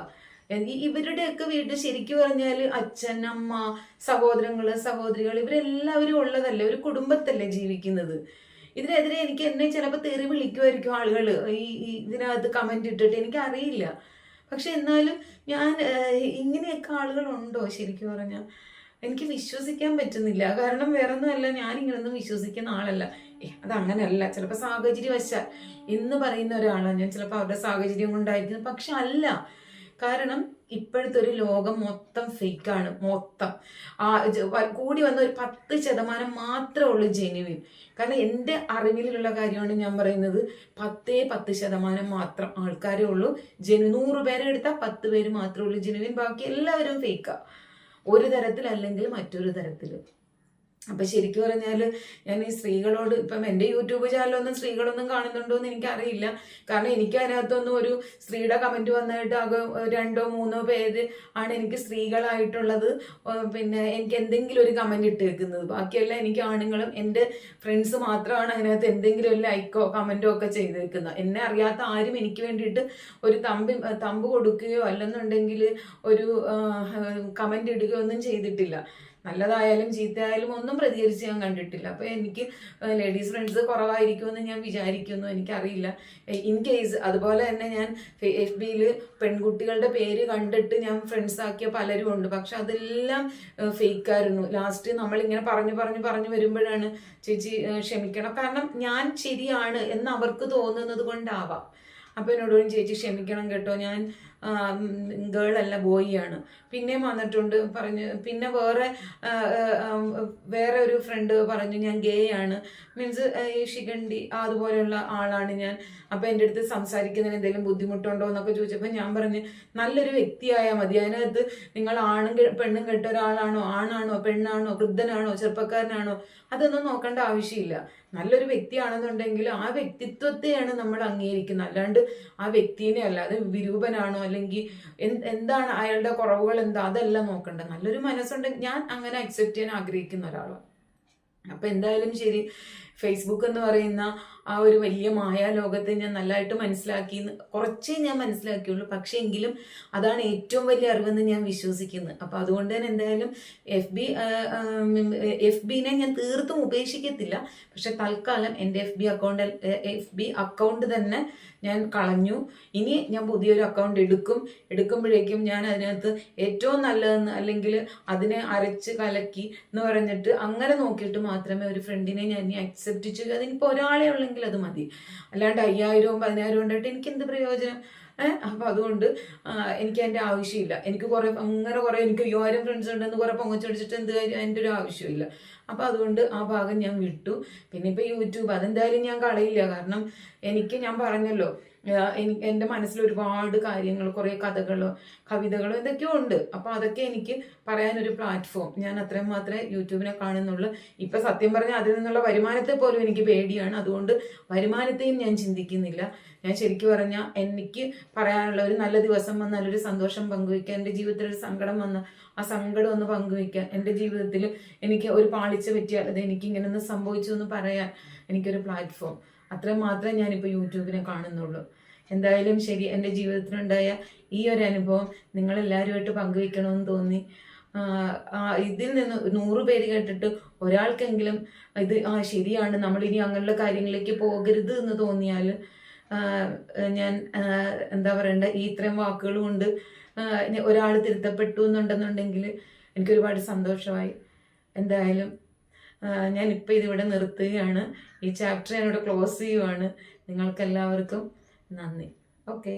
ഇവരുടെയൊക്കെ വീട്ടിൽ ശരിക്കും പറഞ്ഞാൽ അച്ഛൻ, അമ്മ, സഹോദരികൾ ഇവരെല്ലാവരും ഉള്ളതല്ലേ, ഒരു കുടുംബത്തല്ലേ ജീവിക്കുന്നത്. ഇതിനെതിരെ എന്നെ ചിലപ്പോൾ തെറി വിളിക്കുമായിരിക്കും ആളുകൾ ഇതിനകത്ത് കമന്റ് ഇട്ടിട്ട്, എനിക്കറിയില്ല. പക്ഷെ എന്നാലും ഞാൻ ഇങ്ങനെയൊക്കെ ആളുകളുണ്ടോ ശരിക്കും പറഞ്ഞാൽ എനിക്ക് വിശ്വസിക്കാൻ പറ്റുന്നില്ല. കാരണം വേറൊന്നുമല്ല, ഞാൻ ഇങ്ങനൊന്നും വിശ്വസിക്കുന്ന ആളല്ല. അതങ്ങനെയല്ല, ചിലപ്പോൾ സാഹചര്യവശാൽ എന്ന് പറയുന്ന ഒരാളാണ് ഞാൻ. ചിലപ്പോൾ അവരുടെ സാഹചര്യം കൊണ്ടായിരിക്കും, പക്ഷെ അല്ല. കാരണം ഇപ്പോഴത്തെ ഒരു ലോകം മൊത്തം ഫേക്കാണ്. മൊത്തം കൂടി വന്ന ഒരു 10% മാത്രമേ ഉള്ളൂ ജെന്യുവിൻ. കാരണം എൻ്റെ അറിവിലുള്ള കാര്യമാണ് ഞാൻ പറയുന്നത്. 10% മാത്രം ആൾക്കാരേ ഉള്ളൂ ജെന്യുവിൻ. 100 പേരെ എടുത്താൽ 10 പേര് മാത്രമേ ഉള്ളൂ ജെന്യുവിൻ. ബാക്കി എല്ലാവരും ഫേക്കാ, ഒരു തരത്തിൽ അല്ലെങ്കിൽ മറ്റൊരു തരത്തിൽ. അപ്പൊ ശരിക്കും പറഞ്ഞാല് ഞാൻ ഈ സ്ത്രീകളോട്, ഇപ്പം എൻ്റെ യൂട്യൂബ് ചാനലൊന്നും സ്ത്രീകളൊന്നും കാണുന്നുണ്ടോ എന്ന് എനിക്കറിയില്ല. കാരണം എനിക്ക് അതിനകത്തൊന്നും ഒരു സ്ത്രീയുടെ കമന്റ് വന്നിട്ട് 2-3 പേര് ആണ് എനിക്ക് സ്ത്രീകളായിട്ടുള്ളത്. പിന്നെ എനിക്ക് എന്തെങ്കിലും ഒരു കമന്റ് ഇട്ടേക്കുന്നത്, ബാക്കിയെല്ലാം എനിക്ക് ആണുങ്ങളും എൻ്റെ ഫ്രണ്ട്സ് മാത്രമാണ് അതിനകത്ത് എന്തെങ്കിലും ഒരു ലൈക്കോ കമന്റോ ഒക്കെ ചെയ്തേക്കുന്നത്. എന്നെ അറിയാത്ത ആരും എനിക്ക് വേണ്ടിയിട്ട് ഒരു തമ്പ് കൊടുക്കുകയോ അല്ലെന്നുണ്ടെങ്കിൽ ഒരു കമന്റ് ഇടുകയോ ഒന്നും ചെയ്തിട്ടില്ല. നല്ലതായാലും ചീത്തയായാലും ഒന്നും പ്രതികരിച്ച് ഞാൻ കണ്ടിട്ടില്ല. അപ്പോൾ എനിക്ക് ലേഡീസ് ഫ്രണ്ട്സ് കുറവായിരിക്കുമെന്ന് ഞാൻ വിചാരിക്കുന്നു, എനിക്കറിയില്ല. ഇൻ കേസ് അതുപോലെ തന്നെ ഞാൻ FBയിൽ പെൺകുട്ടികളുടെ പേര് കണ്ടിട്ട് ഞാൻ ഫ്രണ്ട്സ് ആക്കിയ പലരും ഉണ്ട്. പക്ഷെ അതെല്ലാം ഫേക്കായിരുന്നു. ലാസ്റ്റ് നമ്മളിങ്ങനെ പറഞ്ഞു വരുമ്പോഴാണ് ചേച്ചി ക്ഷമിക്കണം, കാരണം ഞാൻ ശരിയാണ് എന്ന് അവർക്ക് തോന്നുന്നത് കൊണ്ടാവാം. അപ്പൊ എന്നോട് ചേച്ചി ക്ഷമിക്കണം കേട്ടോ, ഞാൻ ഗേൾ അല്ല ബോയ് ആണ്. പിന്നെയും വന്നിട്ടുണ്ട് പറഞ്ഞു. പിന്നെ വേറെ ഒരു ഫ്രണ്ട് പറഞ്ഞു ഞാൻ ഗേ ആണ്, മീൻസ് ഈ ശിഖണ്ഡി അതുപോലെയുള്ള ആളാണ് ഞാൻ. അപ്പൊ എൻ്റെ അടുത്ത് സംസാരിക്കുന്നതിന് എന്തെങ്കിലും ബുദ്ധിമുട്ടുണ്ടോ എന്നൊക്കെ ചോദിച്ചപ്പോൾ ഞാൻ പറഞ്ഞു നല്ലൊരു വ്യക്തിയായാൽ മതി. അതിനകത്ത് നിങ്ങൾ പെണ്ണും കെട്ട ഒരാളാണോ, ആണാണോ, പെണ്ണാണോ, വൃദ്ധനാണോ, ചെറുപ്പക്കാരനാണോ, അതൊന്നും നോക്കേണ്ട ആവശ്യമില്ല. നല്ലൊരു വ്യക്തിയാണെന്നുണ്ടെങ്കിൽ ആ വ്യക്തിത്വത്തെയാണ് നമ്മൾ അംഗീകരിക്കുന്നത്, അല്ലാണ്ട് ആ വ്യക്തിനെ അല്ല. അത് വിരൂപനാണോ അല്ലെങ്കിൽ എന്താണ് അയാളുടെ കുറവുകൾ എന്താ, അതല്ല നോക്കണ്ട. നല്ലൊരു മനസ്സുണ്ടെങ്കിൽ ഞാൻ അങ്ങനെ അക്സെപ്റ്റ് ചെയ്യാൻ ആഗ്രഹിക്കുന്ന ഒരാളാണ്. അപ്പൊ എന്തായാലും ശരി, ഫേസ്ബുക്ക് എന്ന് പറയുന്ന ആ ഒരു വലിയ മായാലോകത്തെ ഞാൻ നല്ലതായിട്ട് കുറച്ചേ ഞാൻ മനസ്സിലാക്കിയുള്ളൂ. പക്ഷെ എങ്കിലും അതാണ് ഏറ്റവും വലിയ അറിവെന്ന് ഞാൻ വിശ്വസിക്കുന്നത്. അപ്പൊ അതുകൊണ്ട് തന്നെ എന്തായാലും FBനെ ഞാൻ തീർത്തും ഉപേക്ഷിക്കത്തില്ല. പക്ഷെ തൽക്കാലം എൻ്റെ FB അക്കൗണ്ട് തന്നെ ഞാൻ കളഞ്ഞു. ഇനി ഞാൻ പുതിയൊരു അക്കൗണ്ട് എടുക്കുമ്പോഴേക്കും ഞാൻ അതിനകത്ത് ഏറ്റവും നല്ലതെന്ന് അല്ലെങ്കിൽ അതിനെ അരച്ച് കലക്കി എന്ന് പറഞ്ഞിട്ട് അങ്ങനെ നോക്കിയിട്ട് മാത്രമേ ഒരു ഫ്രണ്ടിനെ ഞാൻ ഇനി അക്സെപ്റ്റ് ചെയ്യൂ. അതിനിപ്പോൾ ഒരാളെ ഉള്ളെങ്കിൽ അത് മതി, അല്ലാണ്ട് 5000-ഉം 10,000 ഉണ്ടായിട്ട് എനിക്ക് എന്ത് പ്രയോജനം? അപ്പൊ അതുകൊണ്ട് എനിക്ക് അതിന്റെ ആവശ്യമില്ല. എനിക്ക് കുറെ എനിക്ക് 5000 ഫ്രണ്ട്സ് ഉണ്ടെന്ന് കുറെ പൊങ്ങച്ചടിച്ചിട്ട് എന്ത് കാര്യം, അതിൻ്റെ ഒരു ആവശ്യമില്ല. അപ്പൊ അതുകൊണ്ട് ആ ഭാഗം ഞാൻ വിട്ടു. പിന്നെ ഇപ്പൊ യൂട്യൂബ് അതെന്തായാലും ഞാൻ കളയില്ല. കാരണം ഞാൻ പറഞ്ഞല്ലോ, എൻ്റെ മനസ്സിൽ ഒരുപാട് കാര്യങ്ങൾ, കുറെ കഥകളോ കവിതകളോ എന്തൊക്കെയോ ഉണ്ട്. അപ്പൊ അതൊക്കെ എനിക്ക് പറയാനൊരു പ്ലാറ്റ്ഫോം, ഞാൻ അത്രയും മാത്രമേ യൂട്യൂബിനെ കാണുന്നുള്ളൂ. ഇപ്പൊ സത്യം പറഞ്ഞാൽ അതിൽ നിന്നുള്ള വരുമാനത്തെ പോലും എനിക്ക് പേടിയാണ്. അതുകൊണ്ട് വരുമാനത്തെയും ഞാൻ ചിന്തിക്കുന്നില്ല. ഞാൻ ശരിക്കും പറഞ്ഞാൽ എനിക്ക് പറയാനുള്ള ഒരു നല്ല ദിവസം വന്നാൽ ഒരു സന്തോഷം പങ്കുവയ്ക്കാൻ, എൻ്റെ ജീവിതത്തിൽ ഒരു സങ്കടം വന്നാൽ ആ സങ്കടം ഒന്ന് പങ്കുവയ്ക്കാൻ, എൻ്റെ ജീവിതത്തിൽ എനിക്ക് ഒരു പാളിച്ച പറ്റിയാൽ അത് എനിക്ക് ഇങ്ങനെ ഒന്ന് സംഭവിച്ചു എന്ന് പറയാൻ എനിക്കൊരു പ്ലാറ്റ്ഫോം, അത്രയും മാത്രമേ ഞാനിപ്പോൾ യൂട്യൂബിനെ കാണുന്നുള്ളൂ. എന്തായാലും ശരി, എൻ്റെ ജീവിതത്തിലുണ്ടായ ഈ ഒരു അനുഭവം നിങ്ങളെല്ലാവരുമായിട്ട് പങ്കുവയ്ക്കണമെന്ന് തോന്നി. ഇതിൽ നിന്ന് 100 പേര് കേട്ടിട്ട് ഒരാൾക്കെങ്കിലും ഇത് ശരിയാണ്, നമ്മളിനി അങ്ങനെയുള്ള കാര്യങ്ങളിലേക്ക് പോകരുത് എന്ന് തോന്നിയാൽ ഞാൻ എന്താ പറയണ്ട, ഈ ഇത്രയും വാക്കുകൾ കൊണ്ട് ഒരാൾ തിരുത്തപ്പെട്ടു എന്നുണ്ടെന്നുണ്ടെങ്കിൽ എനിക്കൊരുപാട് സന്തോഷമായി. എന്തായാലും ഞാനിപ്പോൾ ഇതിവിടെ നിർത്തുകയാണ്. ഈ ചാപ്റ്റർ ഞാനിവിടെ ക്ലോസ് ചെയ്യുവാണ്. നിങ്ങൾക്കെല്ലാവർക്കും നന്ദി. ഓക്കെ.